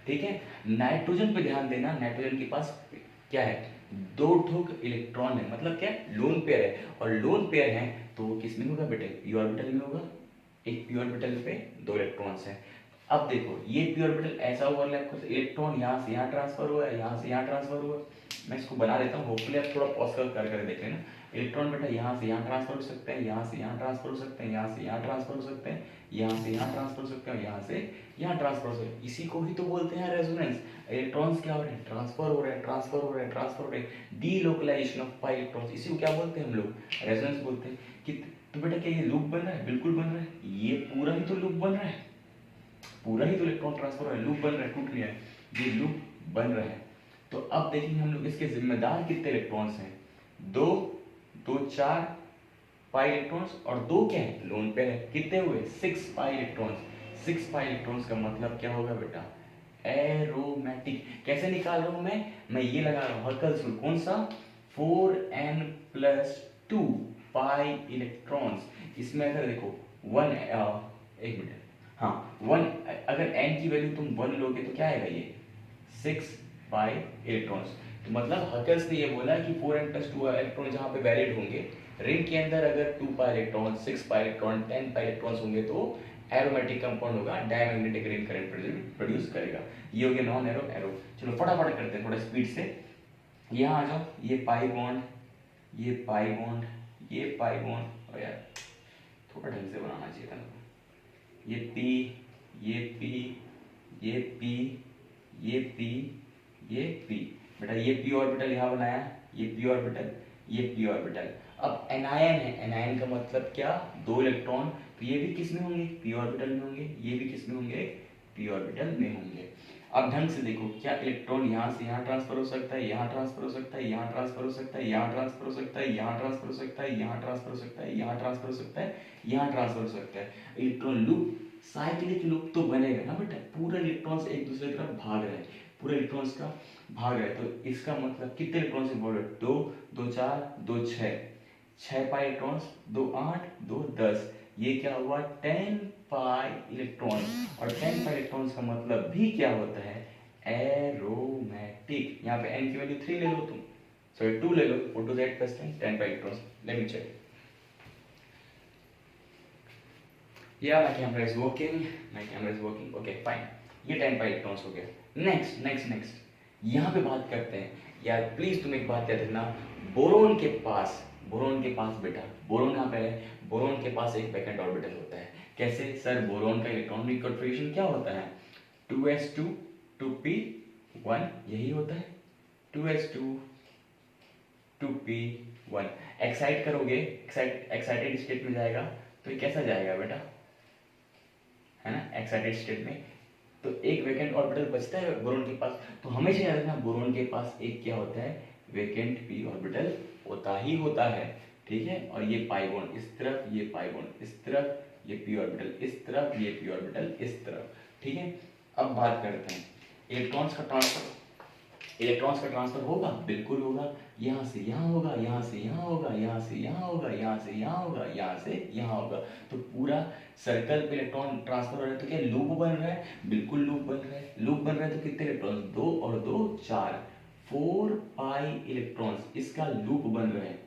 ठीक है। नाइट्रोजन पे ध्यान देना, नाइट्रोजन के पास क्या है, दो ठोक इलेक्ट्रॉन है, मतलब क्या, लोन पेयर है, और लोन पेयर है तो किस में होगा बेटे, पी ऑर्बिटल में होगा। एक पी ऑर्बिटल पे दो इलेक्ट्रॉन्स हैं। अब देखो ये पी ऑर्बिटल ऐसा ओवरलैप करता है, इलेक्ट्रॉन यहाँ से यहाँ ट्रांसफर हुआ है, यहाँ से यहाँ ट्रांसफर हुआ। मैं इसको बना देता हूँ, होपफुली आप थोड़ा पॉज कर देख लेना। इलेक्ट्रॉन बेटा यहाँ से यहाँ ट्रांसफर हो सकते हैं, यहाँ से यहाँ ट्रांसफर हो सकते हैं, यहाँ से यहाँ ट्रांसफर हो सकते हैं, यहाँ से यहाँ ट्रांसफर हो सकते हैं, यहाँ से यहाँ ट्रांसफर हो सकते हैं। इसी को ही तो बोलते हैं रेजोनेंस। इलेक्ट्रॉन्स क्या हो रहे हैं, ट्रांसफर हो रहे हैं, ट्रांसफर हो रहे हैं, ट्रांसफर हो रहे हैं, डीलोकलाइजेशन ऑफ पाई इलेक्ट्रॉन्स, इसी को क्या बोलते हैं हम लोग, रेजोनेंस बोलते हैं। कि तो बेटा क्या ये लूप बन रहा है, बिल्कुल बन रहा है, ये पूरा ही तो लूप बन रहा है, पूरा ही तो इलेक्ट्रॉन ट्रांसफर हो रहा है, लूप बन रहा है, टूट नहीं है, ये लूप बन रहा है। तो अब देखेंगे हम लोग इसके जिम्मेदार कितने इलेक्ट्रॉन्स हैं, दो, दो चार पाई इलेक्ट्रॉन्स और दो क्या है, लोन पेयर है, कितने हुए, 6 पाई इलेक्ट्रॉन्स। 6 पाई इलेक्ट्रॉन्स का मतलब क्या होगा बेटा, एरोमेटिक। कैसे निकाल रहा हूं मैं ये लगा रहा हूं हर्कल्स रूल, कौन सा, 4n+2 पाई इलेक्ट्रॉन्स। इसमें अगर देखो वन, एक मिनट, हाँ वन, अगर n की वैल्यू तुम 1 लोगे तो क्या आएगा, ये 6 पाई इलेक्ट्रॉन्स। तो मतलब हर्कल्स ने ये बोला कि 4n+2 इलेक्ट्रॉन जहाँ पे वैलिड होंगे, रिंग के अंदर अगर 2 pi electron, 6 pi electron, 10 pi electrons होंगे तो एरोमेटिक कंपाउंड होगा, डायमैग्नेटिक रिंग करंट प्रोड्यूस करेगा। ये हो गया नॉन एरो एरो। चलो फटाफट करते हैं थोड़ा स्पीड से, यहाँ आ जाओ, ये पाई बॉन्ड, ये पाई बॉन्ड, ये पाई बॉन्ड, और यार थोड़ा ढंग से बनाना चाहिए था, ये पी, ये पी, ये पी, ये पी, ये पी, बेटा ये पी ऑर्बिटल यहाँ बनाया, ये पी ऑर्बिटल, ये पी ऑर्बिटल। अब एनायन है, एनायन का मतलब क्या, दो इलेक्ट्रॉन, तो ये भी किस में होंगे, पी ऑर्बिटल में होंगे, ये भी किस में होंगे, पी ऑर्बिटल में होंगे। अब ढंग से देखो, क्या इलेक्ट्रॉन यहाँ से यहाँ ट्रांसफर हो सकता है, यहाँ ट्रांसफर हो सकता है, यहाँ ट्रांसफर हो सकता है, यहाँ ट्रांसफर हो सकता है, यहाँ ट्रांसफर हो सकता है, यहाँ ट्रांसफर हो सकता है, यहाँ ट्रांसफर हो सकता है, यहाँ ट्रांसफर हो सकता है। इलेक्ट्रॉन लूप, साइक्लिक लूप तो बनेगा ना बेटा, पूरे इलेक्ट्रॉन्स एक दूसरे की तरफ भाग रहे हैं, पूरे इलेक्ट्रॉन्स का भाग रहे हैं। तो इसका मतलब कितने इलेक्ट्रॉन्स इन्वॉल्व है, दो, दो चार, दो छः, 6 पाई इलेक्ट्रॉन्स, 2 8, 2 10, ये क्या हुआ 10 पाई इलेक्ट्रॉन। और 10 पाई इलेक्ट्रॉन्स का मतलब भी क्या होता है, एरोमेटिक। यहाँ पे n की वैल्यू 3 ले लो तुम, सॉरी 2 ले लो, 4 to z + 10 pi electrons. Let me check, yeah my camera is working, my camera is working, okay fine, ये 10 पाई इलेक्ट्रॉन्स हो गया। नेक्स्ट नेक्स्ट नेक्स्ट यहाँ पे बात करते हैं यार, प्लीज तुम एक बात याद रखना, बोरोन के पास, बोरोन के पास बेटा, बोरोन यहाँ पे है, बोरोन के पास एक वैकेंट ऑर्बिटल होता है। कैसे सर, बोरोन का इलेक्ट्रॉनिक कॉन्फ़िगरेशन क्या होता है, 2s2 2p1, यही होता है, 2s2 2p1। एक्साइट करोगे, एक्साइटेड स्टेट में जाएगा तो ये कैसा जाएगा बेटा, है ना, एक्साइटेड स्टेट में। तो एक वैकेंट ऑर्बिटल बचता है बोरोन के पास, तो हमेशा याद रखना बोरोन के पास एक क्या होता है, वैकेंट पी ऑर्बिटल होता ही होता है, ठीक है। और ये पाई बॉन्ड इस तरफ, ये पाई बॉन्ड इस तरफ, ये पी ऑर्बिटल इस तरफ, ये पी ऑर्बिटल इस तरफ, ठीक है। अब बात करते हैं इलेक्ट्रॉन्स का ट्रांसफर, इलेक्ट्रॉन्स का ट्रांसफर होगा, बिल्कुल होगा। यहाँ से यहाँ होगा, यहाँ से यहाँ होगा, यहाँ से यहाँ होगा, यहाँ से यहाँ होगा, यहाँ से यहाँ होगा। तो पूरा सर्कल पे इलेक्ट्रॉन ट्रांसफर हो रहा है। तो क्या लूप बन रहा है? बिल्कुल लूप बन रहा है। लूप बन रहा है तो कितने इलेक्ट्रॉन्स? 2 और 2 4, 4 पाई इलेक्ट्रॉन्स इसका लूप बन रहा है।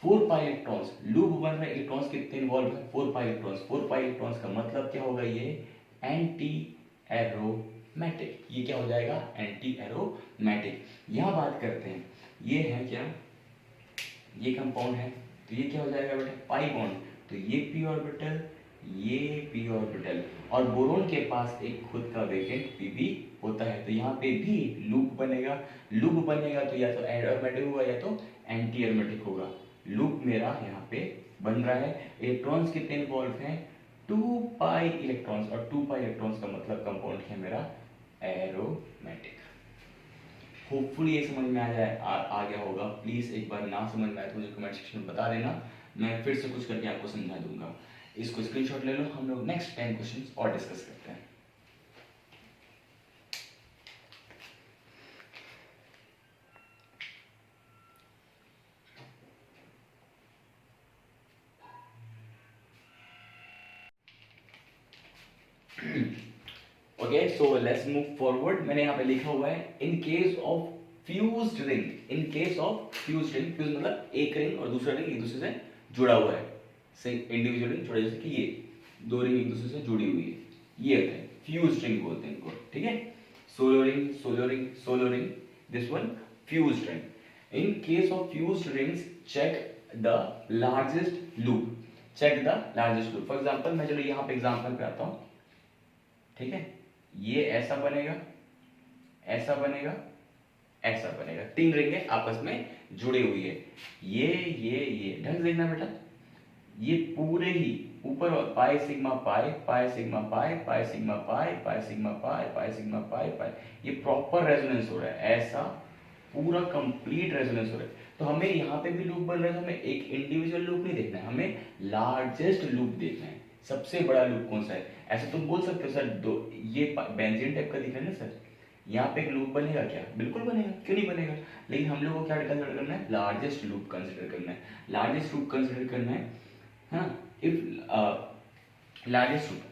4 पाई इलेक्ट्रॉन्स लूप बन रहे हैं। इलेक्ट्रॉन्स कितने इन्वॉल्व है? 4 पाई इलेक्ट्रॉन्स। 4 पाई इलेक्ट्रॉन्स का मतलब क्या होगा? ये एंटी एरोमेटिक। ये क्या हो जाएगा? Anti aromatic. यहां बात करते हैं, ये है क्या? ये कंपाउंड है, तो ये क्या हो जाएगा बेटा? Pi bond. तो ये पी ऑर्बिटल, ये पी ऑर्बिटल, और बोरोन के पास एक खुद का वेकेंट पी भी होता है। तो यहाँ पे भी लूप बनेगा। लूप बनेगा तो या तो एरोमेटिक होगा या तो एंटी एरोमेटिक होगा। लूप मेरा यहाँ पे बन रहा है। इलेक्ट्रॉन्स कितने इन्वॉल्व हैं? 2 पाई इलेक्ट्रॉन्स, और 2 पाई इलेक्ट्रॉन्स का मतलब कंपाउंड है मेरा एरोमेटिक। होपफुली ये समझ में आ गया होगा। प्लीज एक बार ना समझ में आए तो मुझे कमेंट सेक्शन में बता देना, मैं फिर से कुछ करके आपको समझा दूंगा। इसको स्क्रीनशॉट ले लो, हम लोग नेक्स्ट 10 क्वेश्चंस और डिस्कस करते हैं। Okay, so let's move forward. मैंने यहाँ पे लिखा हुआ है इन case of fused ring. In case of fused ring, fuse मतलब एक रिंग और दूसरा रिंग एक दूसरे से जुड़ा हुआ है। सही, इंडिविजुअल रिंग जुड़ा, जैसे कि ये 2 रिंग एक दूसरे से जुड़ी हुई है, ये होता है फ्यूज्ड रिंग बोलते हैं इनको। ठीक है, solo ring, solo ring, solo ring, this one fused ring. In case of fused rings check the largest loop. Check the largest loop. For example मैं चलो यहाँ पे एग्जांपल पे आता हूँ। ठीक है, ये ऐसा बनेगा, ऐसा बनेगा, ऐसा बनेगा। 3 रिंगें आपस में जुड़ी हुई है। ये ढंग से देखना बेटा, ये पूरे ही ऊपर pi sigma pi, pi sigma pi, pi sigma pi, pi sigma pi, pi sigma pi, pi, ये प्रॉपर रेजोनेंस हो रहा है। ऐसा पूरा कंप्लीट रेजोनेंस हो रहा है। तो हमें यहाँ पे भी लूप बन रहा है, तो हमें एक इंडिविजुअल लूप नहीं देखना है, हमें लार्जेस्ट लूप देखना है। सबसे बड़ा लूप कौन सा है? ऐसे तुम बोल सकते हो सर दो ये बेंजीन टाइप का दिख रहा है ना सर, यहाँ पे एक लूप बनेगा क्या? बिल्कुल बनेगा, क्यों नहीं बनेगा? लेकिन हम लोग को क्या कंसिडर करना है? लार्जेस्ट लूप कंसिडर करना है। लार्जेस्ट लूप कंसिडर करना है, हाँ। इफ लार्जेस्ट लूप,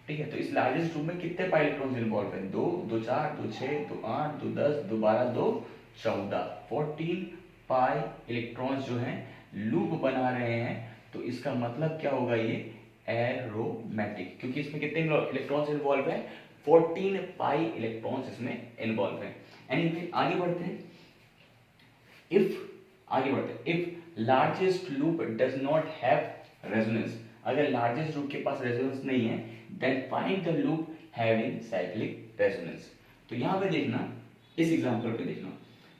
ठीक है, तो इस लार्जेस्ट लूप में कितने पाई इलेक्ट्रॉन्स इन्वॉल्व है? 2, 2 4, 2 6, 2 8, 2 10, 2 12, 2 14, 14 पाई इलेक्ट्रॉन्स जो हैं लूप बना रहे हैं। तो इसका मतलब क्या होगा? ये एरोमेटिक, क्योंकि इसमें कितने इलेक्ट्रॉन्स इन्वॉल्व है? 14 पाई इलेक्ट्रॉन्स इसमें इन्वॉल्व है। एनीवे आगे बढ़ते हैं। If largest loop does not have resonance, अगर लार्जेस्ट लूप के पास रेजोनेंस नहीं है, then find the loop having cyclic resonance. तो यहां पे देखना, इस एग्जांपल पे देखना,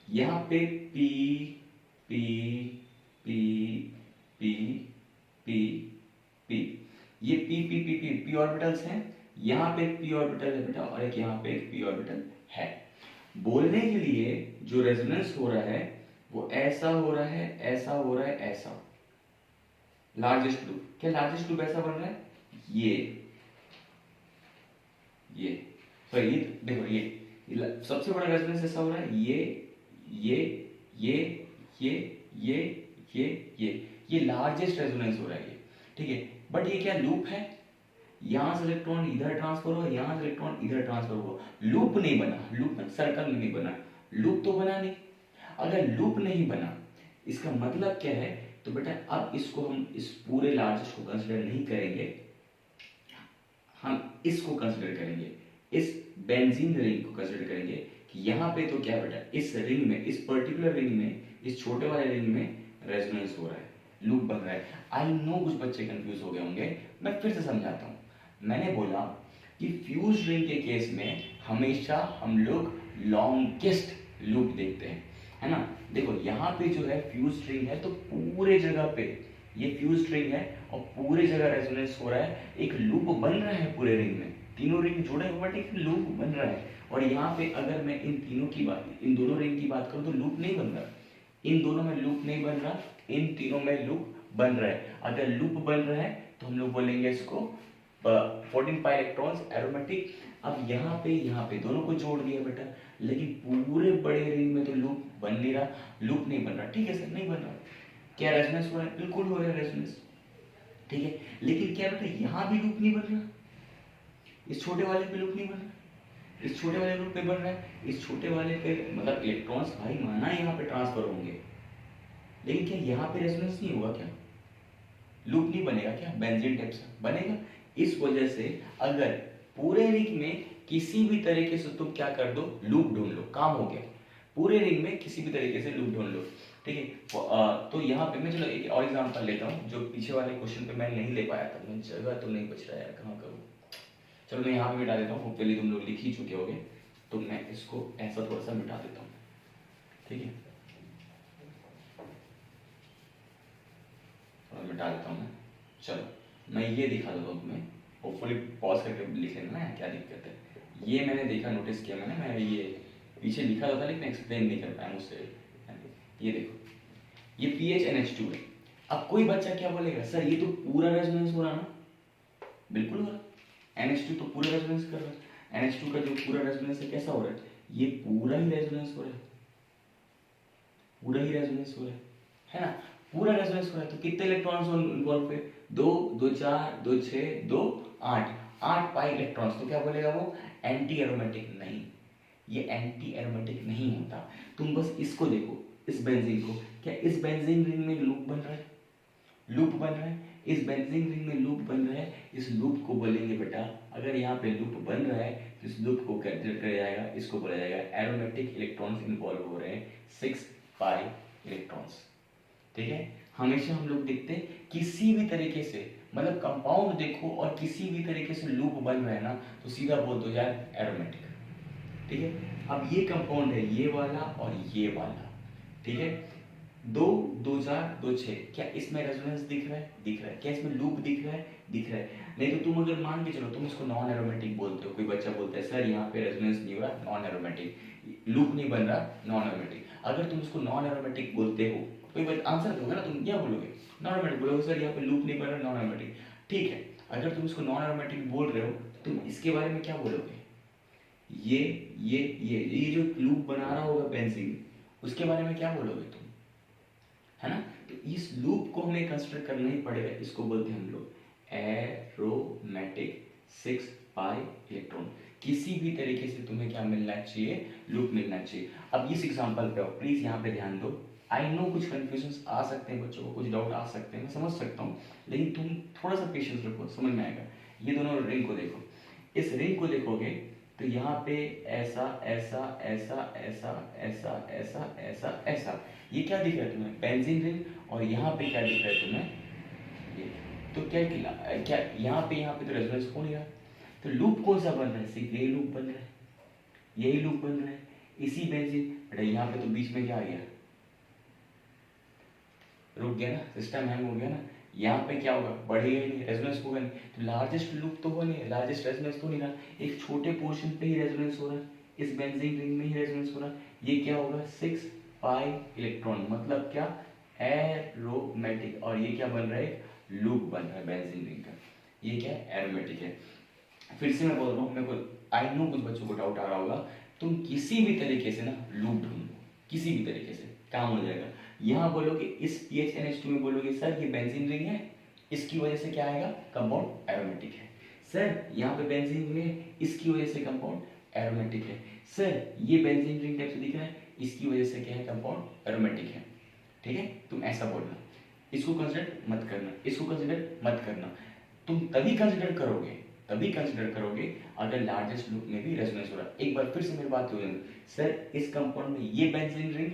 यहां पे P P P P P P, ये पी ऑर्बिटल्स हैं। यहाँ पे पी ऑर्बिटल है बेटा, और एक यहाँ पे पी ऑर्बिटल है। बोलने के लिए जो रेजोनेंस हो रहा है वो ऐसा हो रहा है, ऐसा हो रहा है, ऐसा। लार्जेस्ट लूप, क्या लार्जेस्ट लूप ऐसा बन रहा है? ये सॉरी, ये देखो, ये सबसे बड़ा रेजोनेंस ऐसा हो रहा है। ये लार्जेस्ट रेजोनेंस हो रहा है ये। ठीक है, बट ये क्या लूप है? यहां से इलेक्ट्रॉन इधर ट्रांसफर हुआ, यहां से इलेक्ट्रॉन इधर ट्रांसफर हुआ, लूप नहीं बना। लूप में सर्कल नहीं बना, लूप तो बना नहीं। अगर लूप नहीं बना, इसका मतलब क्या है? तो बेटा अब इसको हम इस पूरे लार्जेस्ट को कंसिडर नहीं करेंगे, हम इसको कंसिडर करेंगे, इस बेंजीन रिंग को कंसिडर करेंगे कि यहाँ पे तो क्या बेटा, इस रिंग में, इस पर्टिकुलर रिंग में, इस छोटे वाले रिंग में रेजोनेंस हो रहा है, लूप बन रहा है। आई नो कुछ बच्चे कंफ्यूज हो गए होंगे, मैं फिर से समझाता हूँ। मैंने बोला कि फ्यूज रिंग के केस में हमेशा हम लोग लॉन्गेस्ट लूप देखते हैं, है ना। देखो यहाँ पे जो है फ्यूज रिंग है, तो पूरे जगह पे ये फ्यूज रिंग है और पूरे जगह रेजोनेंस हो रहा है, एक लूप बन रहा है पूरे रिंग में, तीनों रिंग जुड़े हुए बट एक लूप बन रहा है। और यहाँ पे अगर मैं इन तीनों की बात, इन दोनों रिंग की बात करूँ तो लूप नहीं बन रहा, इन दोनों में लूप नहीं बन रहा, इन तीनों में लूप बन रहा है। अगर लूप बन रहा है तो हम लोग बोलेंगे इसको 14 पाई इलेक्ट्रॉन्स एरोमेटिक, अब यहाँ पे दोनों को जोड़ दिया बेटा, लेकिन पूरे बड़े रिंग में तो लूप बन नहीं रहा, लूप नहीं बन रहा। ठीक है सर, नहीं बन रहा। क्या रेजोनेंस हो रहा है? बिल्कुल हो रहा है रेजोनेंस। ठीक है, लेकिन क्या बेटा यहाँ भी लूप नहीं बन रहा, इस छोटे वाले पे लूप नहीं बन रहा, इस छोटे वाले लूप पे बन रहा है, इस छोटे वाले पे मतलब इलेक्ट्रॉन्स भाई माना यहाँ पे ट्रांसफर होंगे, लेकिन क्या यहाँ पे रेजोनेंस नहीं होगा? क्या लूप नहीं बनेगा? क्या बेंजीन टाइप से बनेगा? इस वजह से अगर पूरे रिंग में किसी भी तरीके से तुम क्या कर दो, लूप ढूंढ लो, काम हो गया। पूरे रिंग में किसी भी तरीके से लूप ढूंढ लो। ठीक है, तो यहाँ पे मैं चलो एक और एग्जांपल लेता हूँ, जो पीछे वाले क्वेश्चन पे मैं नहीं ले पाया था, मुझे जगह तो नहीं बच रहा है, कहाँ करूँ। चलो मैं यहाँ पे मिटा देता हूँ, होपफुली तुम लोग लिख ही चुके होगे, तो मैं इसको ऐसा थोड़ा सा मिटा देता हूँ। ठीक है, थोड़ा मिटा देता हूँ मैं। चलो मैं ये दिखा देता हूँ तुम्हें, होपफुली पॉज करके लिख लेना ना, क्या दिक्कत है। ये मैंने देखा, नोटिस किया मैंने, मैं ये पीछे लिखा था लेकिन एक्सप्लेन नहीं कर पाया मुझसे। ये देखो, ये PHNH2 है। अब कोई बच्चा क्या बोलेगा, सर ये तो पूरा रेजोनेंस हो रहा ना? बिल्कुल हो रहा, NH2 तो पूरा रेजोनेंस कर रहा है। NH2 का जो पूरा रेजोनेंस है कैसा हो रहा है? ये पूरा ही रेजोनेंस हो रहा है, पूरा ही रेजोनेंस हो रहा है ना? पूरा रेजोनेंस हो रहा है, तो कितने इलेक्ट्रॉन्स इन्वॉल्व हुए? 2 2 4 2 6 2 8, 8 पाई इलेक्ट्रॉन्स। तो क्या बोलेगा वो? एंटी एरोमेटिक नहीं, ये एंटी एरोमेटिक नहीं होता। तुम बस इसको देखो, इस बेंजीन को, क्या इस बेंजीन रिंग में लूप बन रहा है? लूप बन रहा है, इस बेंजीन रिंग में लूप बन रहा है। इस लूप को बोलेंगे बेटा, अगर यहाँ पे लूप बन रहा है तो इस लूप को कंसीडर किया जाएगा, इसको बोला जाएगा एरोमेटिक इलेक्ट्रॉन्स इन्वॉल्व हो रहे हैं, 6 पाई इलेक्ट्रॉन्स। ठीक है, हमेशा हम लोग देखते हैं किसी भी तरीके से, मतलब कंपाउंड देखो और किसी भी तरीके से लूप बन रहा है ना, तो सीधा बोल दो यार एरोमेटिक। ठीक है, अब ये कंपाउंड है, ये वाला और ये वाला। ठीक है, 2 2 4 2 6, क्या इसमें रेजोनेंस दिख रहा है? दिख रहा है। क्या इसमें लूप दिख रहा है? दिख रहा है। नहीं तो तुम अगर मान के चलो, तुम इसको नॉन एरोमेटिक बोलते हो, कोई बच्चा बोलता है सर यहाँ पे रेजोनेंस नहीं हो रहा, नॉन एरोमेटिक, लूप नहीं बन रहा, नॉन एरोमेटिक। अगर तुम इसको नॉन एरोमेटिक बोलते हो, कोई आंसर दोगे ना, तुम क्या बोलोगे? नॉन एरोमेटिक बोलोगे, सर यहाँ पे लूप नहीं बन रहा, नॉन एरोमेटिक। ठीक है, अगर तुम इसको नॉन एरोमेटिक बोल रहे हो, तुम इसके बारे में क्या बोलोगे? ये जो लूप बना रहा होगा बेंजीन, उसके बारे में क्या बोलोगे तुम? है ना? तो इस लूप को हमें कंसिडर करना ही पड़ेगा, इसको बोलते हैं हम लोग एरोमेटिक 6 पाई इलेक्ट्रॉन। किसी भी तरीके से तुम्हें क्या मिलना चाहिए? लूप मिलना चाहिए। अब इस एग्जांपल पे आओ, प्लीज यहाँ पे ध्यान दो। आई नो कुछ कंफ्यूजन आ सकते हैं बच्चों को, कुछ डाउट आ सकते हैं, मैं समझ सकता हूँ, लेकिन तुम थोड़ा सा पेशेंस रखो, समझ में आएगा। ये दोनों रिंग को देखो, इस रिंग को देखोगे तो यहाँ पे ऐसा ऐसा ऐसा ऐसा ऐसा ऐसा ऐसा ऐसा, ये क्या दिख रहा है तुम्हें? Benzene ring. और यहाँ पे क्या दिख रहा है तुम्हें? ये। तो क्या यहाँ पे तो रेजोनेंस हो नहीं रहा, तो लूप कौन सा बन रहा है? सिर्फ यही लूप बन रहा है, यही लूप बन रहा है, इसी बेंजीन। अरे यहाँ पे तो बीच में क्या आ गया? रुक गया ना, सिस्टम हैंग हो गया ना। यहाँ पे क्या होगा? बढ़ेगा ही नहीं, रेजोनेंस होगा नहीं, तो लार्जेस्ट लूप तो हो नहीं, लार्जेस्ट रेजोनेंस तो नहीं रहा, एक छोटे पोर्शन पे ही रेजोनेंस हो रहा है, इस बेंजीन रिंग में ही रेजोनेंस हो रहा है। ये क्या होगा? 6 पाई इलेक्ट्रॉन, मतलब क्या? एरोमेटिक। और ये क्या बन रहा है? लूप बन रहा है बेंजीन रिंग का, ये क्या है? एरोमेटिक है। फिर से मैं बोल रहा हूँ, मेरे को आई नो कुछ बच्चों को डाउट आ रहा होगा, तुम किसी भी तरीके से ना लूप ढूंढो, किसी भी तरीके से काम हो जाएगा। यहाँ बोलोगे इस PHNH2 में बोलोगे सर ये बेंजीन रिंग है, इसकी वजह से क्या आएगा? कंपाउंड एरोमेटिक है। सर यहाँ पे बेंजीन रिंग है, इसकी वजह से कंपाउंड एरोमेटिक है। सर ये बेंजीन रिंग टाइप से दिख रहा है, इसकी वजह से क्या है? कंपाउंड एरोमेटिक है। ठीक है, तुम ऐसा बोलना, इसको कंसिडर मत करना, इसको कंसिडर मत करना। तुम तभी कंसिडर करोगे, तभी कंसिडर करोगे अगर लार्जेस्ट लूप में भी रेजोनेंस हो रहा है। एक बार फिर से मेरी बात हो, सर इस कंपाउंड में ये बेंजीन रिंग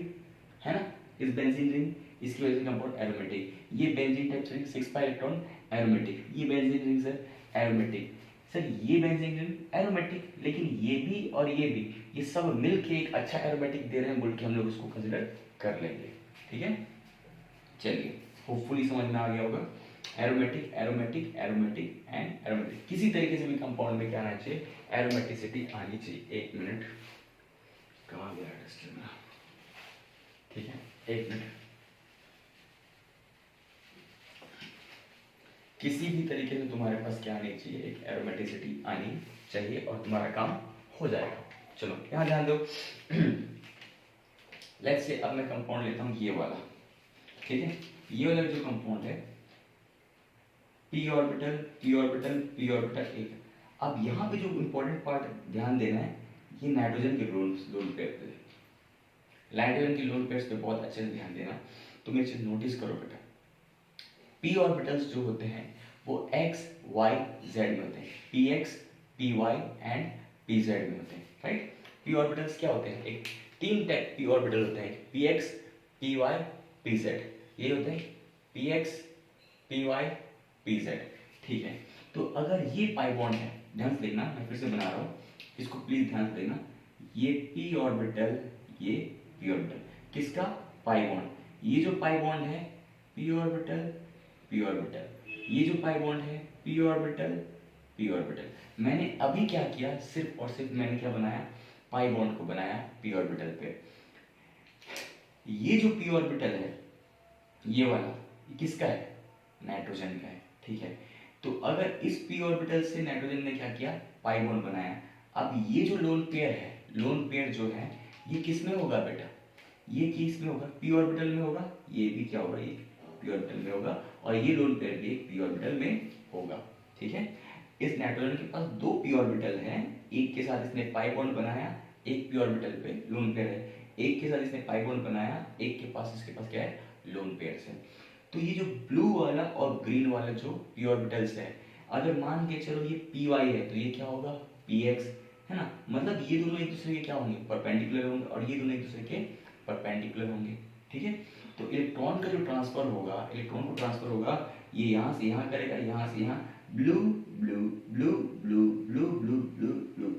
है ना, इस बेंजीन रिंग, इसकी वजह से कंपाउंड एरोमेटिक, ये benzene type ring 6 pi electron aromatic, ये benzene ring sir aromatic, sir ये बेंजीन रिंग एरोमेटिक, लेकिन ये भी और ये सब मिलके एक अच्छा एरोमेटिक दे रहे हैं बोल के हम लोग इसको कंसिडर कर लेंगे। ठीक है, चलिए होपफुली समझ में आ गया होगा। Aromatic aromatic aromatic and aromatic, किसी तरीके से भी कंपाउंड में क्या आना चाहिए? एरोमेटिसिटी आनी चाहिए। एक मिनट, कहाँ गया टेस्ट मेरा? ठीक है, एक मिनट। किसी भी तरीके से तुम्हारे पास क्या आनी चाहिए? एक एरोमेटिसिटी आनी चाहिए और तुम्हारा काम हो जाएगा। चलो यहाँ ध्यान दो। लेट्स से अब मैं कंपाउंड लेता हूँ ये वाला, ठीक है। ये वाला जो कंपाउंड है p orbital p orbital p orbital एक। अब यहाँ पे जो इंपॉर्टेंट पार्ट ध्यान देना है, ये नाइट्रोजन के लोन पेयर पे, नाइट्रोजन के लोन पेयर्स पे बहुत अच्छे से ध्यान देना। तुम एक चीज नोटिस करो बेटा, p ऑर्बिटल्स जो होते हैं वो x y z में होते हैं, px py एंड pz में होते हैं, राइट। p ऑर्बिटल्स क्या होते हैं, एक तीन टाइप p ऑर्बिटल होते हैं, px py pz, ये होते हैं px py pz, ठीक है। तो अगर ये पाई बॉन्ड है, ध्यान से देखना, मैं फिर से बना रहा हूँ, इसको प्लीज ध्यान से देखना, ये p ऑर्बिटल, ये p ऑर्बिटल, किसका, पाई बॉन्ड। ये जो पाई बॉन्ड है p ऑर्बिटल p ऑर्बिटल, ये जो पाई बॉन्ड है p ऑर्बिटल p ऑर्बिटल। मैंने अभी क्या किया, सिर्फ और सिर्फ मैंने क्या बनाया, पाई बॉन्ड को बनाया p ऑर्बिटल पे। ये जो p ऑर्बिटल है, ये वाला, ये किसका है, नाइट्रोजन का है, ठीक है। तो अगर इस p ऑर्बिटल से नाइट्रोजन ने क्या किया, पाई बॉन्ड बनाया। अब ये जो लोन पेयर है, लोन पेयर जो है ये किस में होगा बेटा, ये किस में होगा, p ऑर्बिटल में होगा, ये भी क्या होगा, ये p ऑर्बिटल में होगा, और ये लोन पेयर भी p ऑर्बिटल में होगा, ठीक है। इस नाइट्रोजन के पास दो p ऑर्बिटल हैं, एक के साथ इसने पाई बॉन्ड बनाया, एक p ऑर्बिटल पे लोन पेयर है, एक के साथ इसने पाई बॉन्ड बनाया, एक के पास, इसके पास क्या है, लोन पेयर है। तो ये जो ब्लू वाला और ग्रीन वाला जो p ऑर्बिटल्स है, अगर मान के चलो ये py है, तो ये क्या होगा, px, है ना। मतलब ये दोनों एक दूसरे के क्या होंगे, परपेंडिकुलर होंगे, और ये दोनों एक दूसरे के परपेंडिकुलर होंगे, ठीक है। तो इलेक्ट्रॉन का जो ट्रांसफर होगा, इलेक्ट्रॉन को ट्रांसफर होगा, ये यहाँ से यहाँ करेगा, यहाँ से यहाँ, blue blue blue blue blue blue blue blue.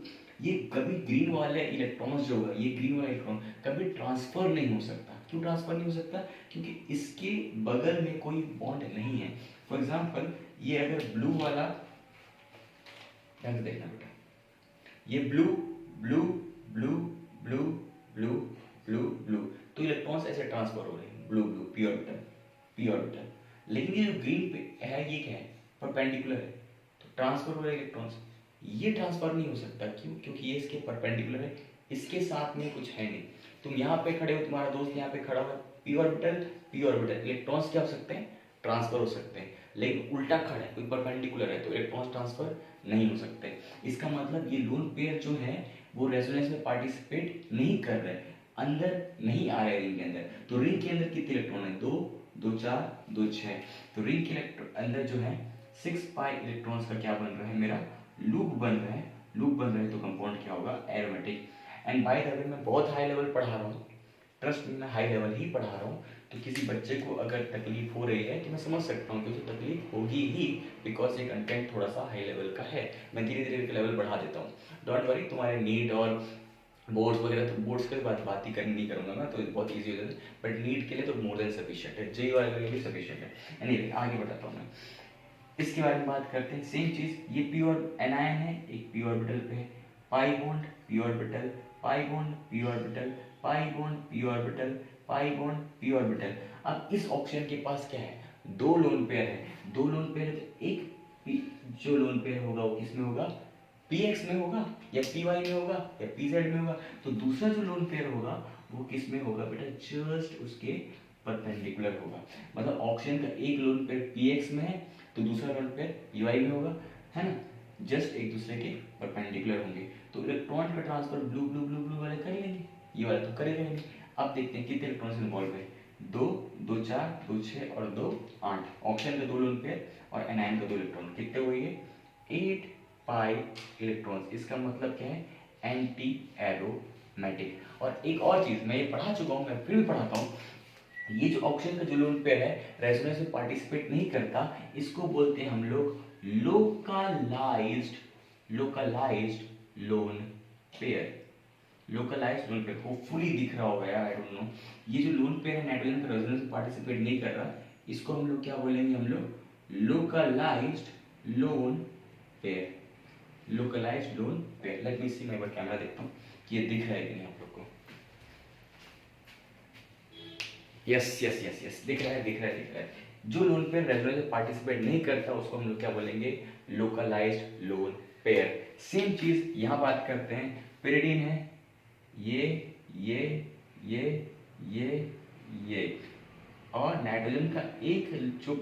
ये कभी ग्रीन वाले इलेक्ट्रॉन्स जो होगा, ये ग्रीन वाला इलेक्ट्रॉन कभी ट्रांसफर नहीं हो सकता। क्यों ट्रांसफर नहीं हो सकता, क्योंकि इसके बगल में कोई बॉन्ड नहीं है। फॉर एग्जाम्पल ये अगर ब्लू वाला, ध्यान से देखना बेटा, ये blue blue blue blue blue blue blue, तो इलेक्ट्रॉन्स ऐसे ट्रांसफर हो रहे हैं, blue blue p orbital p orbital. लेकिन ये जो ग्रीन पे है, ये क्या है, परपेंडिकुलर है, तो ट्रांसफर हो रहे हैं इलेक्ट्रॉन्स, ये ट्रांसफर नहीं हो सकता। क्यों, क्योंकि ये इसके परपेंडिकुलर है, इसके साथ में कुछ है नहीं। तुम यहाँ पे खड़े हो, तुम्हारा दोस्त यहाँ पे खड़ा हुआ, p ऑर्बिटल, इलेक्ट्रॉन्स क्या हो सकते हैं, ट्रांसफर हो सकते हैं। लेकिन उल्टा खड़ा है, कोई परपेंडिकुलर है, तो इलेक्ट्रॉन्स ट्रांसफर नहीं हो सकते। इसका मतलब ये लोन पेयर जो है वो रेजोनेंस में पार्टिसिपेट नहीं कर रहे, अंदर नहीं आ रहे रिंग के अंदर। तो रिंग के अंदर कितने इलेक्ट्रॉन है, 2 2 4 2 6। तो रिंग के अंदर जो है 6 पाई इलेक्ट्रॉन्स का क्या बन रहा है, मेरा लूप बन रहा है, लूप बन रहा है, तो कंपाउंड क्या होगा, aromatic. And by the way मैं बहुत हाई लेवल पढ़ा रहा हूँ, ट्रस्ट में मैं हाई लेवल ही पढ़ा रहा हूँ। तो किसी बच्चे को अगर तकलीफ हो रही है तो मैं समझ सकता हूँ कि उसे तकलीफ होगी ही, बिकॉज ये कंटेंट थोड़ा सा हाई लेवल का है। मैं धीरे धीरे लेवल बढ़ा देता हूँ, डोंट वरी। तुम्हारे नीट और बोर्ड्स वगैरह, तो बोर्ड्स के बात ही करनी नहीं करूँगा मैं, तो बहुत ईजी हो जाता है, बट नीट के लिए तो मोर देन सफिशिएंट है, जेई वाले के लिए भी सफिशिएंट है। एनीवे आगे बताता हूँ मैं, इसके बारे में बात करते हैं। सेम चीज, ये p और एनायन है, एक p ऑर्बिटल पे है, pi bond p orbital, pi bond p orbital, pi bond p orbital, pi bond p orbital. अब इस ऑक्सीजन के पास क्या है, दो लोन पेयर है, दो लोन पेयर है, तो एक जो लोन पेयर होगा वो किसमें होगा, px में होगा, या py में होगा, या pz में होगा। तो दूसरा जो लोन पेयर होगा वो किस में होगा बेटा, जस्ट उसके परपेंडिकुलर होगा। मतलब ऑक्सीजन का एक लोन पेयर px में है, तो दूसरा लोन पेयर py में होगा, है ना, जस्ट एक दूसरे के परपेंडिकुलर होंगे। तो इलेक्ट्रॉन का transfer blue blue blue blue वाले कर लेंगे, ये वाला तो करेगा नहीं। अब देखते हैं कितने इलेक्ट्रॉन्स इन्वॉल्व है, 2 2 4 2 6 और 2 8। ऑक्सीजन का दो लोन पेयर और एनायन का दो इलेक्ट्रॉन, कितने हुए, 8 पाई इलेक्ट्रॉन्स। इसका मतलब क्या है, एंटी एरोमेटिक। और एक और चीज मैं ये पढ़ा चुका हूँ, मैं फिर भी पढ़ाता हूँ, ये जो ऑक्सीजन का जो लोन पेयर है रेजोनेंस में पार्टिसिपेट नहीं करता, इसको बोलते हैं हम लोग localised lone pair. Localised lone pair hopefully दिख रहा होगा यार, आई डोंट नो। ये जो लोन पेयर है नाइट्रोजन का रेजोनेंस में पार्टिसिपेट नहीं कर रहा, इसको हम लोग क्या बोलेंगे, हम लोग localised lone pair, localised lone pair. Let me see, मैं एक बार कैमरा देखता हूँ कि ये दिख रहा है कि नहीं आप लोग को। यस यस यस यस, दिख रहा है दिख रहा है दिख रहा है। जो लोन पेयर रेजोनेंस में पार्टिसिपेट नहीं करता उसको हम लोग क्या बोलेंगे, लोकलाइज्ड लोन पेयर। सेम चीज यहाँ बात करते हैं, pyridine है ये ये ये ये ये, और नाइट्रोजन का एक जो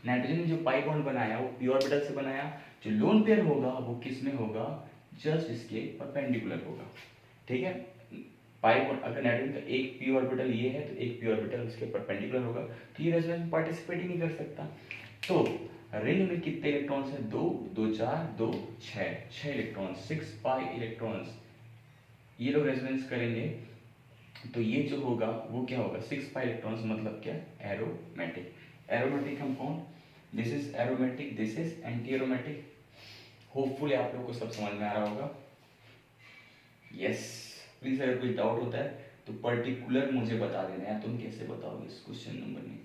नाइट्रोजन ने जो पाई बॉन्ड बनाया वो पी ऑर्बिटल से बनाया, जो लोन पेयर होगा वो किस में होगा, जस्ट इसके परपेंडिकुलर होगा। ठीक है, पाई बॉन्ड अगर नाइट्रोजन का एक पी ऑर्बिटल ये है तो एक पी ऑर्बिटल उसके परपेंडिकुलर होगा, तो ये रेजोनेंस में पार्टिसिपेट ही नहीं कर सकता। तो रिंग में कितने इलेक्ट्रॉन्स हैं, 2 2 4 2 6 इलेक्ट्रॉन, 6 पाई इलेक्ट्रॉन्स। ये लोग रेजोनेंस करेंगे तो ये जो होगा वो क्या होगा, 6 पाई इलेक्ट्रॉन्स, मतलब क्या, aromatic. Aromatic compound, this is aromatic, this is anti aromatic. Hopefully आप लोग को सब समझ में आ रहा होगा। यस, प्लीज अगर कोई डाउट होता है तो पर्टिकुलर मुझे बता देना है, तुम कैसे बताओगे इस क्वेश्चन नंबर में।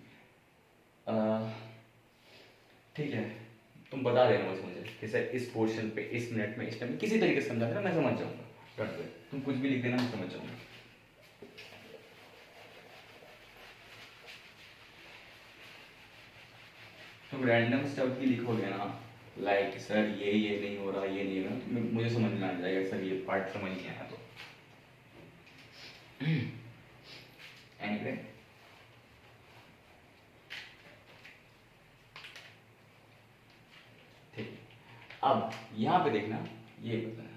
ठीक है, तुम बता देना बस मुझे कि सर इस पोर्शन पे इस मिनट में इस टाइम किसी तरीके से समझा देना, मैं समझ जाऊंगा। तुम कुछ भी लिख देना, मैं समझ जाऊंगा। तुम रैंडम स्टफ भी लिखोगे ना, लाइक सर ये नहीं हो रहा, ये नहीं हो रहा, तो मुझे समझ में आ जाएगा सर ये पार्ट समझ नहीं आया। तो एनीवे ठीक, अब यहां पे देखना, ये बताना,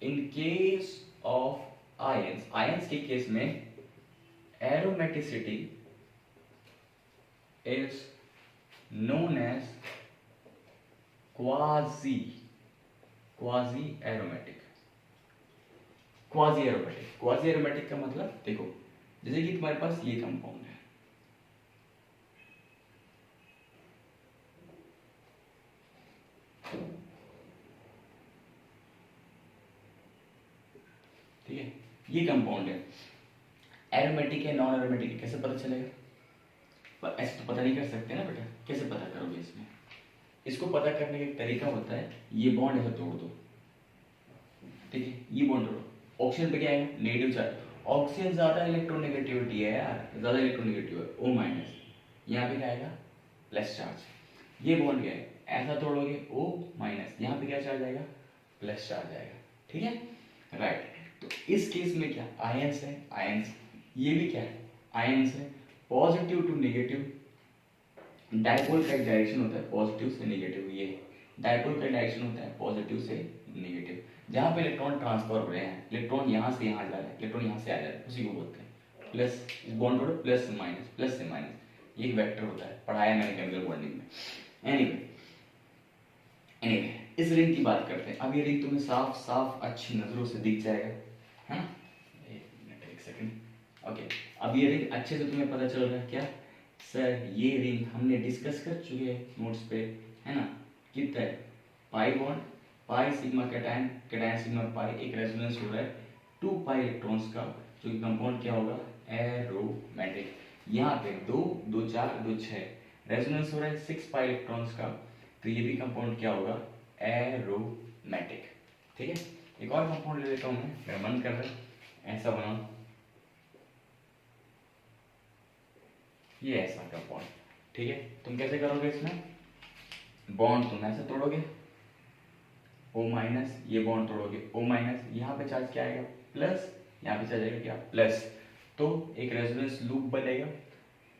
इन केस ऑफ आयंस, आयंस के केस में aromaticity is known as quasi aromatic। Quasi aromatic का मतलब देखो, जैसे कि तुम्हारे पास ये कंपाउंड है, ठीक है, ये कंपाउंड है, एरोमेटिक है नॉन एरोमेटिक है, कैसे पता चलेगा, पर ऐसे तो पता नहीं कर सकते ना बेटा, कैसे पता करोगे इसमें। इसको पता करने का एक तरीका होता है, ये बॉन्ड ऐसे तोड़ दो, ठीक है, ये बॉन्ड तोड़ो, ऑक्सीजन पे क्या है, नेगेटिव चार्ज, ऑक्सीजन ज्यादा इलेक्ट्रोनेगेटिविटी है यार, ज्यादा इलेक्ट्रोनेगेटिव है, O माइनस, यहाँ पे क्या आएगा, प्लस चार्ज। ये बॉन्ड क्या है, ऐसा तोड़ोगे O माइनस, यहाँ पे क्या चार्ज आएगा, प्लस चार्ज आएगा। ठीक है, राइट। तो इस केस में क्या, आयंस है, आयंस, ये भी क्या है, आयंस है, पॉजिटिव टू नेगेटिव। डायपोल का एक डायरेक्शन होता है पॉजिटिव से नेगेटिव, ये डायपोल का डायरेक्शन होता है पॉजिटिव से नेगेटिव, जहाँ पे इलेक्ट्रॉन ट्रांसफर हो रहे हैं, इलेक्ट्रॉन यहाँ से यहाँ जा रहा है, इलेक्ट्रॉन यहाँ से आ जा रहा है, उसी को बोलते हैं प्लस, इस बॉन्ड तोड़ो, प्लस से माइनस, प्लस से माइनस, ये एक वेक्टर होता है, पढ़ाया मैंने केमिकल बॉन्डिंग में। एनीवे इस रिंग की बात करते हैं। अब ये रिंग तुम्हें साफ साफ अच्छी नजरों से दिख जाएगा, है ना, एक सेकंड, ओके। अब ये रिंग अच्छे से तुम्हें पता चल रहा है क्या, सर ये रिंग हमने डिस्कस कर चुके हैं नोट्स पे, है ना, कितना है, pi bond, pi sigma cation, cation sigma pi, एक रेजोनेंस हो रहा है 2 पाई इलेक्ट्रॉन्स का, जो कि कंपाउंड क्या होगा, एरोमेटिक। यहाँ पे 2 2 4 2 6 रेजोनेंस हो रहा है 6 पाई इलेक्ट्रॉन्स का, तो ये भी कंपाउंड क्या होगा, एरोमेटिक। ठीक है, एक और कंपाउंड ले लेता हूँ मैं, मेरा मन कर रहा है ऐसा बनाऊं, ये ऐसा कंपाउंड। ठीक है, तुम कैसे करोगे, इसमें बॉन्ड तुम ऐसे तोड़ोगे, O माइनस, ये बॉन्ड तोड़ोगे O माइनस, यहाँ पे चार्ज क्या आएगा, प्लस, यहाँ पे चार्ज आएगा क्या, प्लस, तो एक रेजोनेंस लूप बनेगा,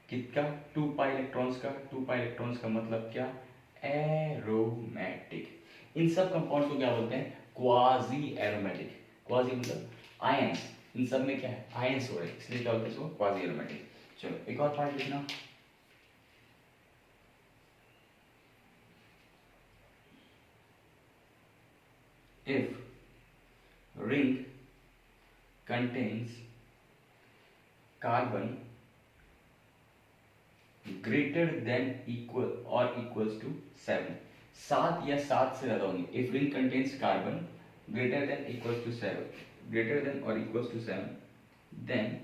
कितना, 2 पाई इलेक्ट्रॉन्स का, 2 पाई इलेक्ट्रॉन्स का मतलब क्या, एरोमेटिक। इन सब कंपाउंड को क्या बोलते हैं, क्वाजी एरोमेटिक। क्वाजी मतलब आयंस, इन सब में क्या है, आयंस हो रहे हैं, इसलिए क्या बोलते हैं इसको, क्वाजी एरोमेटिक। चलो एक और पार्ट लिखना, if ring contains carbon greater than equal or equals to 7, 7 या 7 से ज्यादा होंगे, if ring contains carbon greater than equals to 7, greater than or equals to 7, then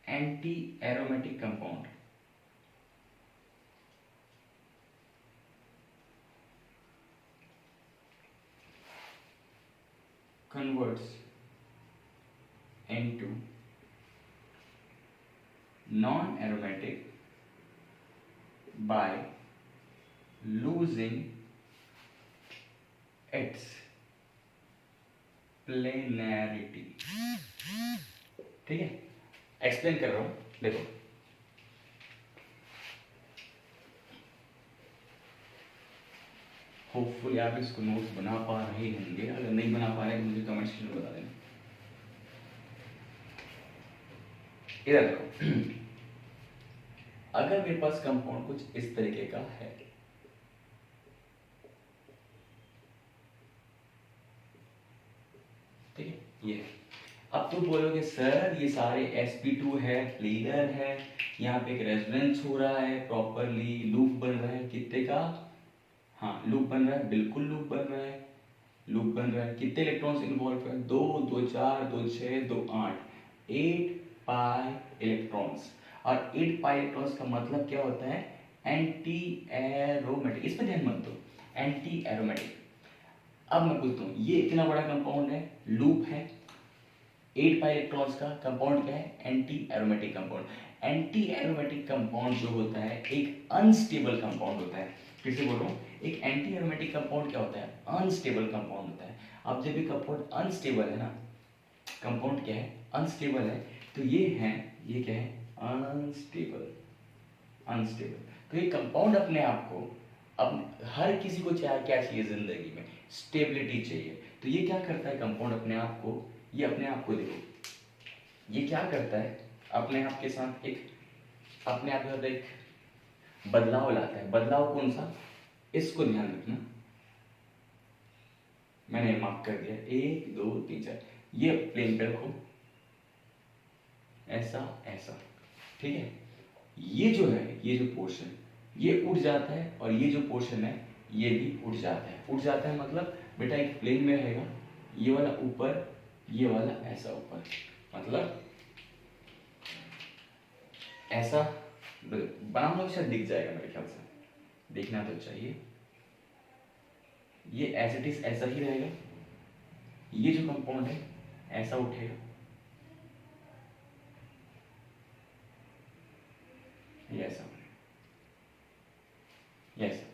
anti aromatic compound converts into non aromatic by losing it's planarity. ठीक है, explain कर रहा हूं, देखो होपफुली आप इसको नोट्स बना पा रहे होंगे, अगर नहीं बना पा रहे तो मुझे कमेंट सेक्शन में बता देना। इधर देखो अगर मेरे पास कंपाउंड कुछ इस तरीके का है, ठीक है, ये अब तुम बोलोगे सर ये सारे sp2 है, प्लेनर है, यहाँ पे एक रेजोनेंस हो रहा है, प्रॉपरली लूप बन रहा है, कितने का, हाँ लूप बन रहा है, बिल्कुल लूप बन रहा है, लूप बन रहा है, कितने इलेक्ट्रॉन्स इन्वॉल्व है, 2 2 4 2 6 2 8, 8 पाई इलेक्ट्रॉन्स। और 8 पाई इलेक्ट्रॉन्स का मतलब क्या होता है, एंटी एरोमेटिक, इस पर ध्यान मत दो, एंटी एरोमेटिक। अब मैं पूछता हूँ ये इतना बड़ा कंपाउंड है, लूप है, 8 पाई इलेक्ट्रॉन्स का कंपाउंड क्या है, anti aromatic compound. Anti aromatic compound जो होता है एक अनस्टेबल कंपाउंड होता है। फिर से बोल रहा हूँ, एक एंटी एरोमेटिक कंपाउंड क्या होता है, अनस्टेबल कंपाउंड होता है। अब जब ये कंपाउंड अनस्टेबल है ना, कंपाउंड क्या है, अनस्टेबल है, तो ये है, ये क्या है, अनस्टेबल, अनस्टेबल। तो ये कंपाउंड अपने आप को, अब हर किसी को चाहे क्या चाहिए जिंदगी में, स्टेबिलिटी चाहिए। तो ये क्या करता है कंपाउंड अपने आप को, ये अपने आप को देखो, ये क्या करता है अपने आप के साथ एक, अपने आप के साथ एक बदलाव लाता है। बदलाव कौन सा, इसको ध्यान रखना, मैंने मार्क कर दिया, 1 2 3 4, ये प्लेन पे रखो, ऐसा ऐसा, ठीक है। ये जो है, ये जो पोर्शन ये उठ जाता है, और ये जो पोर्शन है ये भी उठ जाता है। उठ जाता है मतलब बेटा एक प्लेन में रहेगा, ये वाला ऊपर, ये वाला ऐसा ऊपर, मतलब ऐसा बनाना शायद दिख जाएगा मेरे ख्याल से, देखना तो चाहिए। ये एज इट इज ऐसा ही रहेगा, ये जो कंपाउंड है ऐसा उठेगा, ये ऐसा, ये ऐसा,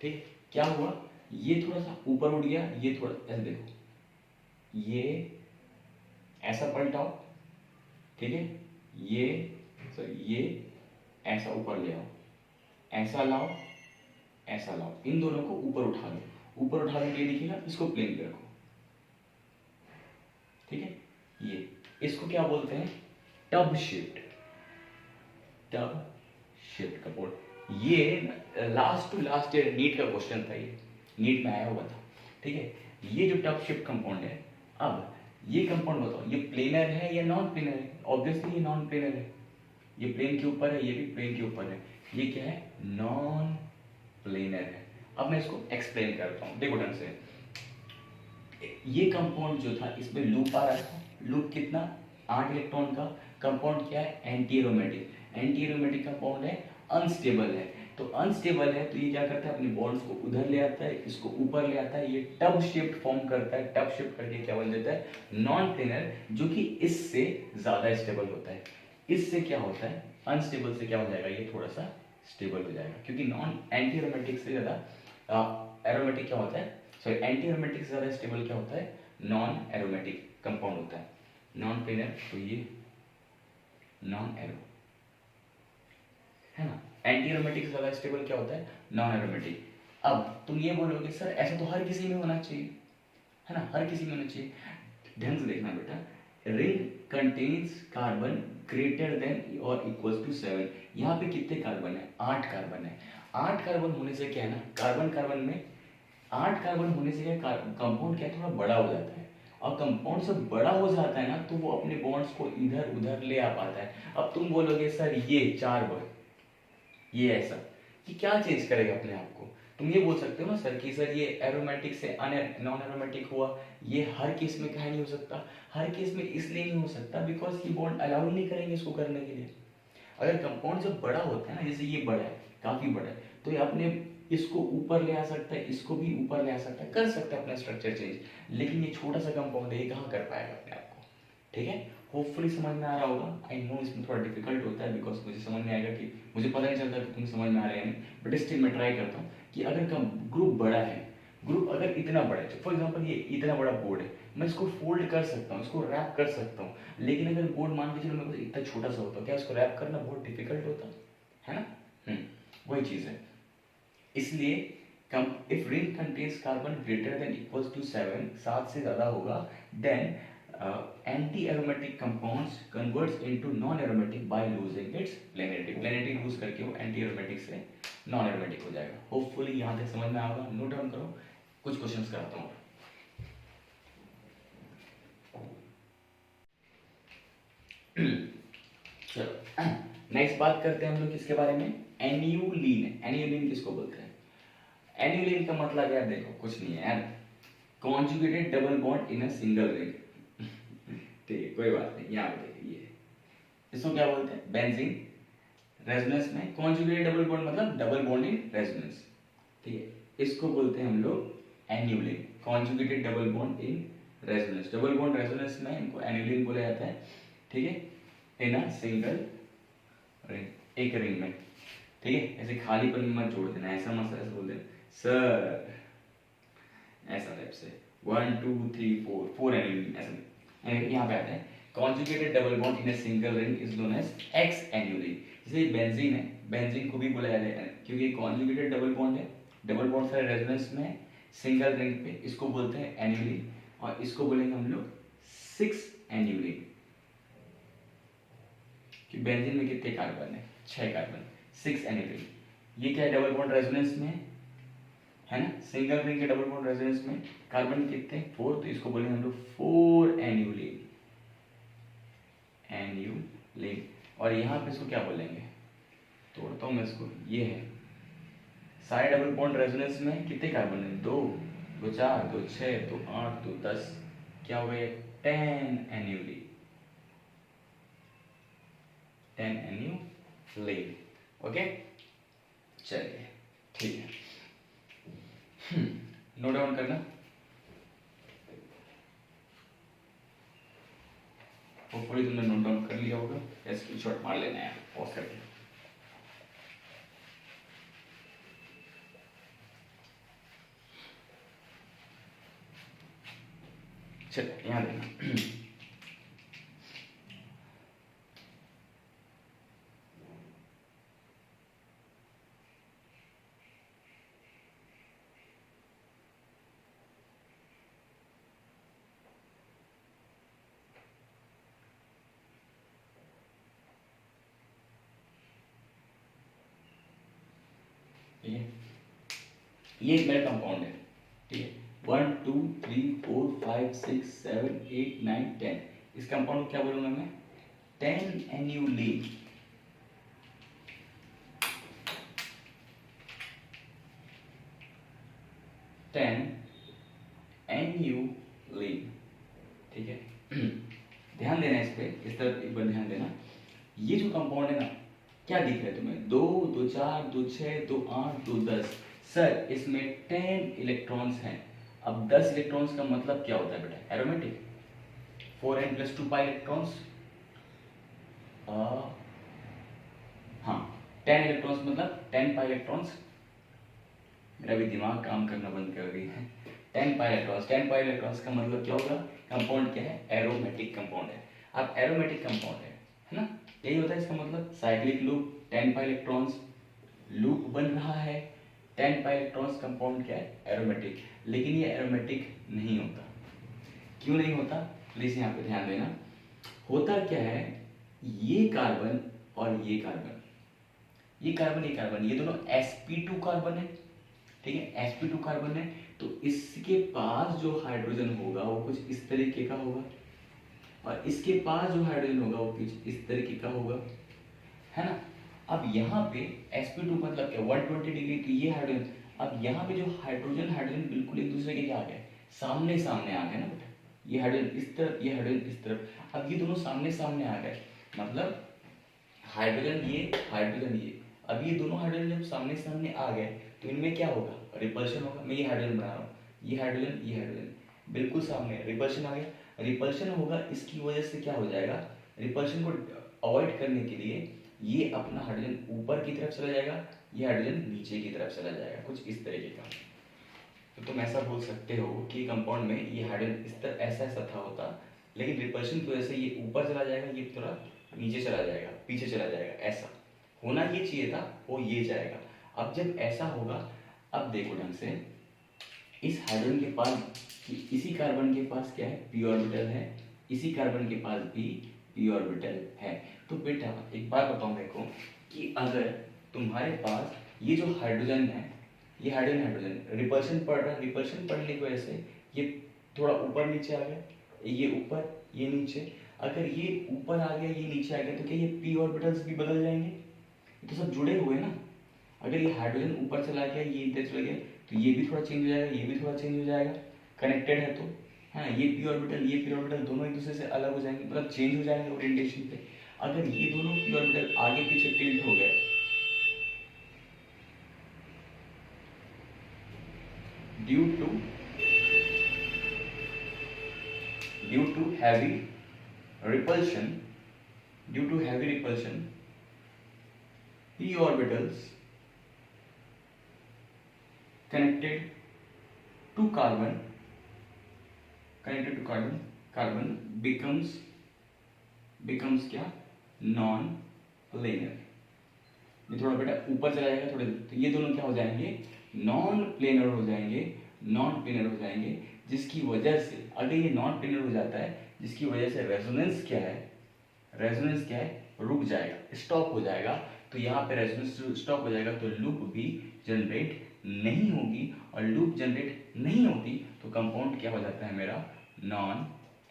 ठीक। क्या हुआ, ये थोड़ा सा ऊपर उठ गया, ये थोड़ा ऐसे देखो, ये ऐसा पलटाओ, ठीक है, ये ऐसा ऊपर ले आओ, ऐसा लाओ, ऐसा लाओ, इन दोनों को ऊपर उठा लो। ऊपर उठा के दिखेगा, इसको प्लेन पे रखो, ठीक है। ये इसको क्या बोलते हैं, टब शिफ्ट, टब शिफ्ट का बोर्ड। ये last to last year NEET का क्वेश्चन था, ये नीट में आया हुआ था, ठीक है। ये जो टब शिफ्ट कंपाउंड है, अब ये कंपाउंड बताओ ये प्लेनर है या नॉन प्लेनर है, ऑब्वियसली ये नॉन प्लेनर है, ये प्लेन के ऊपर है, ये भी प्लेन के ऊपर है, ये क्या है, नॉन प्लेनर है। अब मैं इसको एक्सप्लेन करता हूँ, देखो ढंग से। ये कंपाउंड जो था इसमें लूप आ रहा था, लूप कितना, 8 इलेक्ट्रॉन का। कंपाउंड क्या है, anti aromatic, anti aromatic compound है, अनस्टेबल है। तो अनस्टेबल है तो ये क्या करता है, अपने बॉन्ड्स को उधर ले आता है, इसको ऊपर ले आता है, ये टब शिफ्ट फॉर्म करता है, टब शिफ्ट करके क्या बन जाता है, नॉन प्लेनर, जो कि इससे ज्यादा स्टेबल होता है। इससे क्या होता है, अनस्टेबल से क्या हो जाएगा, ये थोड़ा सा स्टेबल हो जाएगा, क्योंकि नॉन एंटी एरोमेटिक से ज्यादा एरोमेटिक क्या होता है, सॉरी एंटी एरोमेटिक से ज्यादा स्टेबल क्या होता है, नॉन एरोमेटिक कंपाउंड होता है। नॉन प्लेनर तो ये नॉन एरो है ना, एंटी एरोमेटिक से ज्यादा स्टेबल क्या होता है, नॉन एरोमेटिक। अब तुम ये बोलोगे सर ऐसा तो हर किसी में होना चाहिए, है ना, हर किसी में होना चाहिए। ध्यान से देखना बेटा, ring contains carbon greater then और इक्वल टू 7। यहाँ पे कितने कार्बन है, 8 कार्बन है। 8 कार्बन होने से क्या है ना, कार्बन कार्बन में 8 कार्बन होने से क्या, कंपाउंड क्या थोड़ा बड़ा हो जाता है, और कंपाउंड से बड़ा हो जाता है ना तो वो अपने बॉन्ड्स को इधर उधर ले आ पाता है। अब तुम बोलोगे सर ये 4 बॉन्ड, ये ऐसा, ये क्या चेंज करेगा अपने आप को। तुम ये बोल सकते हो ना सर कि सर ये एरोमेटिक से नॉन एरोमेटिक हुआ, ये हर केस में कहीं नहीं हो सकता। हर केस में इसलिए नहीं हो सकता बिकॉज ये बॉन्ड अलाउ नहीं करेंगे इसको करने के लिए। अगर कंपाउंड जब बड़ा होता है ना, जैसे ये बड़ा है, काफी बड़ा है, तो ये अपने इसको ऊपर ले आ सकता है, इसको भी ऊपर ले आ सकता है, कर सकता है अपना स्ट्रक्चर चेंज। लेकिन ये छोटा सा कंपाउंड है, ये कहाँ कर पाएगा अपने आप को, ठीक है। होपफुली समझ में आ रहा होगा। आई नो इसमें थोड़ा डिफिकल्ट होता है बिकॉज मुझे समझ में आएगा कि मुझे पता नहीं चलता कि तुम्हें समझ में आ रहा है या नहीं, बट स्टिल मैं ट्राई करता हूँ कि अगर कम ग्रुप बड़ा है, ग्रुप अगर इतना बड़ा है, फॉर एग्जाम्पल ये इतना बड़ा बोर्ड है, मैं इसको फोल्ड कर सकता हूँ, इसको रैप कर सकता हूँ, लेकिन अगर बोर्ड मान के चलो मेरे पास इतना छोटा सा होता, क्या इसको रैप करना बहुत डिफिकल्ट होता है ना। वही चीज़ है। इसलिए if ring contains carbon greater than equals to 7, 7 से ज़्यादा होगा, then anti aromatic compounds converts into non aromatic by losing its planarity. Planarity lose करके वो एंटी एरोमेटिक से नॉन एरोमेटिक हो जाएगा। होपफुली यहाँ तक समझ में आएगा। नोट डाउन करो, कुछ क्वेश्चंस कराता हूँ। चलो नेक्स्ट बात करते हैं हम लोग किसके बारे में, एन्यूलिन। एन्यूलिन किसको बोलते हैं? एन्यूलिन का मतलब यार देखो कुछ नहीं है यार, conjugated double bond in a single ring. ठीक है, कोई बात नहीं, यहाँ पे देखिए ये इसको क्या बोलते हैं, बेंजीन। रेजोनेंस में कॉन्जुगेटेड डबल बॉन्ड मतलब डबल बॉन्ड इन रेजोनेंस, ठीक है, इसको बोलते हैं हम लोग annulene. Conjugated double bond in resonance, double bond resonance में इनको एन्यूलिन बोला जाता है, ठीक है, इन अ सिंगल रिंग, एक रिंग में, ठीक है। ऐसे खालीपन में मत जोड़ देना, ऐसा मत ऐसा बोल देना सर, ऐसा टाइप से 1 2 3 4 4 एन्यूलिन ऐसा। यहाँ पे आता है conjugated double bond in a single ring is known as x annulene. जैसे बेंजीन है, बेंजीन को भी बोला जाता है क्योंकि कॉन्जुगेटेड डबल बॉन्ड है, डबल बॉन्ड से रेजोनेंस में सिंगल रिंग पे, इसको बोलते हैं एन्यूलिन, और इसको बोलेंगे हम लोग 6 एन्यूलिन। कि बेंजीन में कितने कार्बन है, 6 कार्बन, 6 एन्यूलिन। ये क्या है, डबल बॉन्ड रेजोनेंस में है ना, सिंगल रिंग के डबल बॉन्ड रेजोनेंस में कार्बन कितने 4, तो इसको बोलेंगे हम लोग 4 एन्यूलिन, एन्यूलिन। और यहाँ पे इसको क्या बोलेंगे, तोड़ता हूँ मैं इसको, ये है सारे डबल बॉन्ड रेजोनेंस में कितने कार्बन है, 2 2 4 2 6 2 8 2 10, क्या हो गया 10 एन्यूलिन, 10 एन्यूलिन। ओके चलिए ठीक है, नोट डाउन करना। होपफुली तुमने नोट डाउन कर लिया होगा, या स्क्रीनशॉट मार लेना है पॉज करके। चलिए यहाँ देखना, ठीक है, ये मेरा कंपाउंड है, ठीक है, 1 2 3 4 5 6 7 8 9 10, इस कंपाउंड को क्या बोलूंगा मैं, 10 एन्यूलिन। ठीक है, ध्यान देना इस पे, इस तरफ एक बार ध्यान देना। ये जो कंपाउंड है ना, क्या दिख रहा है तुम्हें, 2 2 4 2 6 2 8 2 10, सर इसमें 10 इलेक्ट्रॉन्स हैं। अब 10 इलेक्ट्रॉन्स का मतलब क्या होता है बेटा, एरोमेटिक, 4n + 2 पाई इलेक्ट्रॉन्स, हाँ 10 इलेक्ट्रॉन्स मतलब 10 पाई इलेक्ट्रॉन्स। मेरा भी दिमाग काम करना बंद कर रही है। 10 पाई इलेक्ट्रॉन्स, 10 पाई इलेक्ट्रॉन्स का मतलब क्या होगा, कंपाउंड क्या है, एरोमेटिक कंपाउंड है। अब एरोमेटिक कंपाउंड है ना, यही होता है इसका मतलब, cyclic loop 10 pi electrons, loop बन रहा है 10 पाई इलेक्ट्रॉन्स, कंपाउंड क्या है, एरोमेटिक। लेकिन ये एरोमेटिक नहीं होता, क्यों नहीं होता, प्लीज यहाँ पे ध्यान देना। होता क्या है, ये कार्बन और ये कार्बन, ये कार्बन ये कार्बन, ये दोनों sp2 कार्बन है, ठीक है, sp2 कार्बन है, तो इसके पास जो हाइड्रोजन होगा वो कुछ इस तरीके का होगा, और इसके पास जो हाइड्रोजन होगा वो कुछ इस तरीके का होगा, है ना। अब यहाँ पे sp2 मतलब क्या, 120 डिग्री की ये हाइड्रोजन, अब यहाँ पे जो हाइड्रोजन हाइड्रोजन बिल्कुल एक दूसरे के क्या आ गए, सामने सामने आ गए ना बेटा, ये हाइड्रोजन इस तरफ, ये हाइड्रोजन इस तरफ, अब ये दोनों सामने सामने आ गए, मतलब हाइड्रोजन ये हाइड्रोजन ये, अब ये दोनों हाइड्रोजन जब सामने सामने आ गए तो इनमें क्या होगा, रिपल्शन होगा। मैं ये हाइड्रोजन बना रहा हूँ, ये हाइड्रोजन ये हाइड्रोजन बिल्कुल सामने, रिपल्शन आ गया। रिपल्शन होगा, इसकी वजह से क्या हो जाएगा, रिपल्शन को अवॉइड करने के लिए ये अपना हाइड्रोजन ऊपर की तरफ चला जाएगा, ये हाइड्रोजन नीचे की तरफ चला जाएगा, कुछ इस तरीके का। तो तुम ऐसा बोल सकते हो कि कंपाउंड में ये हाइड्रोजन इस तरह ऐसा ऐसा था होता, लेकिन रिपल्शन की वजह से ये ऊपर चला जाएगा, ये थोड़ा नीचे चला जाएगा, पीछे चला जाएगा। ऐसा होना ये चाहिए था, वो ये जाएगा। अब जब ऐसा होगा, अब देखो ढंग से, इस हाइड्रोजन के पास, इसी कार्बन के पास क्या है, पी ऑर्बिटल है, इसी कार्बन के पास भी पी ऑर्बिटल है। तो बेटा एक बात बताऊं देखो, कि अगर तुम्हारे पास ये जो हाइड्रोजन है, ये हाइड्रोजन हाइड्रोजन रिपल्शन पड़ रहा है, रिपल्शन पड़ने की वजह से ये थोड़ा ऊपर नीचे आ गया, ये ऊपर ये नीचे। अगर ये ऊपर आ गया, ये नीचे आ गया, तो क्या ये पी ऑर्बिटल्स भी बदल जाएंगे? ये तो सब जुड़े हुए ना। अगर ये हाइड्रोजन ऊपर चला गया, ये इधर चला गया, तो ये भी थोड़ा चेंज हो जाएगा, ये भी थोड़ा चेंज हो जाएगा, कनेक्टेड है तो। हाँ, ये पी ऑर्बिटल, ये पी ऑर्बिटल दोनों एक दूसरे से अलग हो जाएंगे, मतलब चेंज हो जाएंगे ओरिएंटेशन पे। अगर ये दोनों पी ऑर्बिटल आगे पीछे टिल्ट हो गए, due to heavy repulsion, due to heavy repulsion, p orbitals connected to carbon becomes क्या, नॉन प्लेनर। ये थोड़ा बेटा ऊपर चला जाएगा थोड़े, तो ये दोनों क्या हो जाएंगे, नॉन प्लेनर हो जाएंगे, नॉन प्लेनर हो जाएंगे। जिसकी वजह से, अगर ये नॉन प्लेनर हो जाता है, जिसकी वजह से रेजोनेंस क्या है, रेजोनेंस क्या है, रुक जाएगा, स्टॉप हो जाएगा। तो यहाँ पे रेजोनेंस स्टॉप हो जाएगा, तो लूप भी जनरेट नहीं होगी, और लूप जनरेट नहीं होती तो कंपाउंड क्या हो जाता है मेरा, नॉन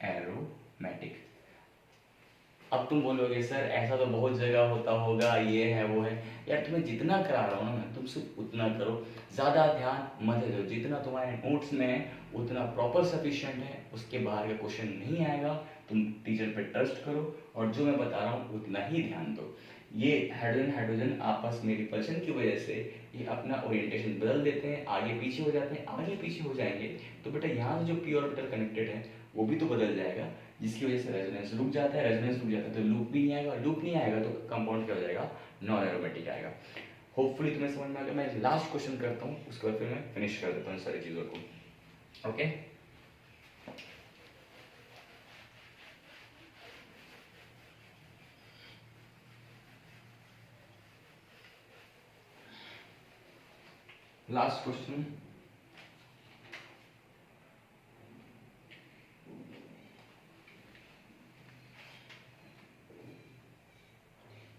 एरोमेटिक। अब तुम बोलोगे सर ऐसा तो बहुत जगह होता होगा, ये है वो है। यार तुम्हें जितना करा रहा हूँ ना मैं, तुम सिर्फ उतना करो, ज़्यादा ध्यान मत दो। जितना तुम्हारे नोट्स में है उतना प्रॉपर सफिशिएंट है, उसके बाहर का क्वेश्चन नहीं आएगा। तुम टीचर पे ट्रस्ट करो, और जो मैं बता रहा हूँ उतना ही ध्यान दो। ये हाइड्रोजन हाइड्रोजन आपस में रिपल्शन की वजह से ये अपना ओरिएंटेशन बदल देते हैं, आगे पीछे हो जाते हैं। आगे पीछे हो जाएंगे तो बेटा यहाँ से जो पी ऑर्बिटल कनेक्टेड है वो भी तो बदल जाएगा, जिसकी वजह से रेजोनेंस रुक जाता है। रेजोनेंस रुक जाता है तो लूप भी नहीं आएगा, लूप नहीं आएगा तो कंपाउंड क्या हो जाएगा, नॉन एरोमेटिक आएगा। होपफुली तुम्हें समझ में आ गया। मैं लास्ट क्वेश्चन करता हूँ, उसके बाद फिर मैं फिनिश कर देता हूँ सारी चीज़ों को। ओके, लास्ट क्वेश्चन,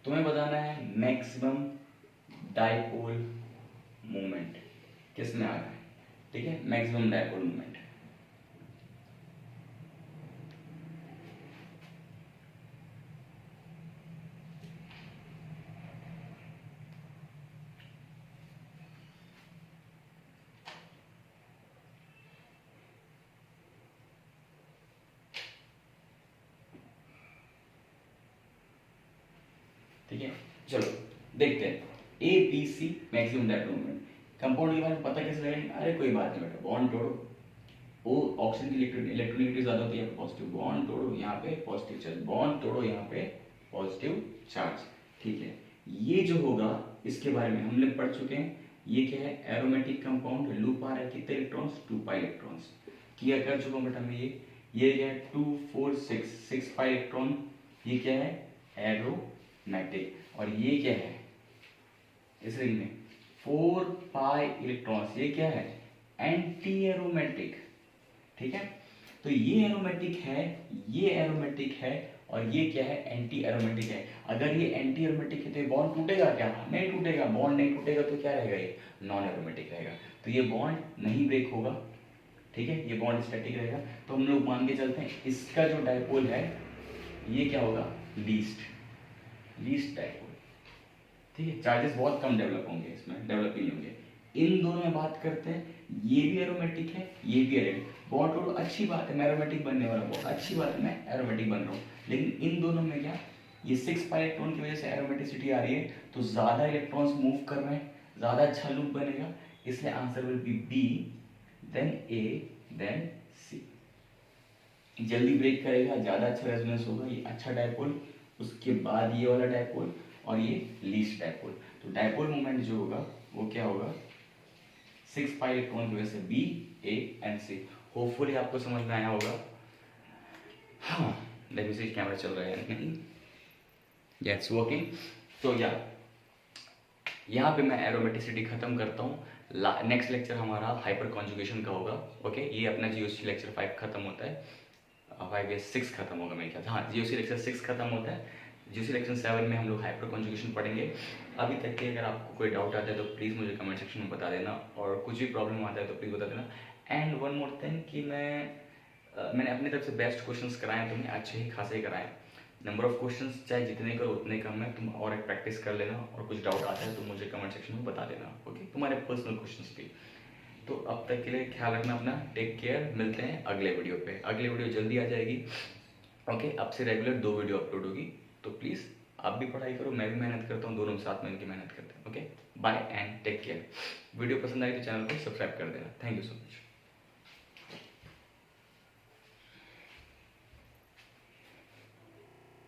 तुम्हें बताना है मैक्सिमम डाइपोल मोमेंट किसमें आ रहा है। ठीक है, मैक्सिमम डाइपोल मोमेंट। ठीक है, चलो देखते हैं A B C maximum dipole moment. Compound के बारे में पता कैसे लगेगा, अरे कोई बात नहीं बेटा, बॉन्ड तोड़ो, वो ऑक्सीजन की इलेक्ट्रोनेगेटिविटी ज्यादा होती है, पॉजिटिव बॉन्ड तोड़ो, यहाँ पे पॉजिटिव चार्ज, बॉन्ड तोड़ो, यहाँ पे पॉजिटिव चार्ज। ठीक है, ये जो होगा इसके बारे में हम लोग पढ़ चुके हैं। ये क्या है, एरोमेटिक कंपाउंड, लूप आ रहा है कितने इलेक्ट्रॉन्स, 2 पाई इलेक्ट्रॉन्स। क्लियर कर चुका हूँ बेटा मैं। ये क्या है, 2 4 6 पाई इलेक्ट्रॉन। ये क्या है, एरोमेटिक। और ये क्या है, इस रिंग में 4 पाई इलेक्ट्रॉन्स, ये क्या है, एंटी एरोमेटिक। ठीक है, तो ये एरोमेटिक है, ये एरोमेटिक है, और ये क्या है, एंटी एरोमेटिक है। अगर ये एंटी एरोमेटिक है तो ये बॉन्ड टूटेगा क्या, नहीं टूटेगा। बॉन्ड नहीं टूटेगा तो क्या रहेगा, ये नॉन एरोमेटिक रहेगा। तो ये बॉन्ड नहीं ब्रेक होगा। ठीक है, ये बॉन्ड स्टैटिक रहेगा। तो हम लोग मान के चलते हैं इसका जो डाइपोल है ये क्या होगा, लीस्ट डाइपोल। ठीक है, चार्जेस बहुत कम डेवलप होंगे, इसमें डेवलप ही नहीं होंगे। इन दोनों में बात करते हैं, ये भी एरोमेटिक है, ये भी एरोमेटिक। बॉन्ड टोटल अच्छी बात है, मैं एरोमेटिक बनने वाला हूँ, अच्छी बात है, मैं एरोमेटिक बन रहा हूँ। लेकिन इन दोनों में क्या, ये 6 पाई इलेक्ट्रॉन की वजह से एरोमेटिसिटी आ रही है, तो ज्यादा इलेक्ट्रॉन्स मूव कर रहे हैं, ज्यादा अच्छा लूप बनेगा। इसलिए answer will be B, then A, then C. जल्दी ब्रेक करेगा, ज़्यादा अच्छा रेजोनेंस होगा, ये अच्छा डायपोल, उसके बाद ये वाला डायपोल और ये लीस्ट डायपोल। तो डायपोल मोमेंट जो होगा वो क्या होगा, 6 पाई इलेक्ट्रॉन की वजह से B, A and C. Hopefully आपको समझ में आया होगा। हाँ, देखो से कैमरा चल रहा है नहीं, इट्स वर्किंग। तो यहाँ पे मैं एरोमेटिसिटी खत्म करता हूँ। नेक्स्ट लेक्चर हमारा हाइपर कॉन्जुगेशन का होगा। ओके, ये अपना जीओसी लेक्चर 5 खत्म होता है, 5 या 6 खत्म होगा मेरे ख्याल से। हाँ, जीओसी लेक्चर 6 खत्म होता है। जीओसी लेक्चर 7 में हम लोग हाइपर कॉन्जुगेशन पढ़ेंगे। अभी तक के अगर आपको कोई डाउट आता है तो प्लीज़ मुझे कमेंट सेक्शन में बता देना, और कुछ भी प्रॉब्लम आता है तो प्लीज़ बता देना। एंड वन मोर थिंग कि मैंने अपनी तरफ से बेस्ट क्वेश्चंस कराए, तुमने अच्छे ही खासे ही कराए। नंबर ऑफ क्वेश्चंस चाहे जितने करो उतने कम है, तुम और एक प्रैक्टिस कर लेना, और कुछ डाउट आता है तो मुझे कमेंट सेक्शन में बता देना। ओके, तुम्हारे पर्सनल क्वेश्चंस भी। तो अब तक के लिए ख्याल रखना अपना, टेक केयर, मिलते हैं अगले वीडियो पे। अगले वीडियो जल्दी आ जाएगी। ओके, अब से रेगुलर 2 वीडियो अपलोड होगी, तो प्लीज़ आप भी पढ़ाई करो, मैं भी मेहनत करता हूँ, दोनों साथ में इनकी मेहनत करते हैं। Okay, bye and take care. Video पसंद आई तो चैनल को सब्सक्राइब कर देना। Thank you so much.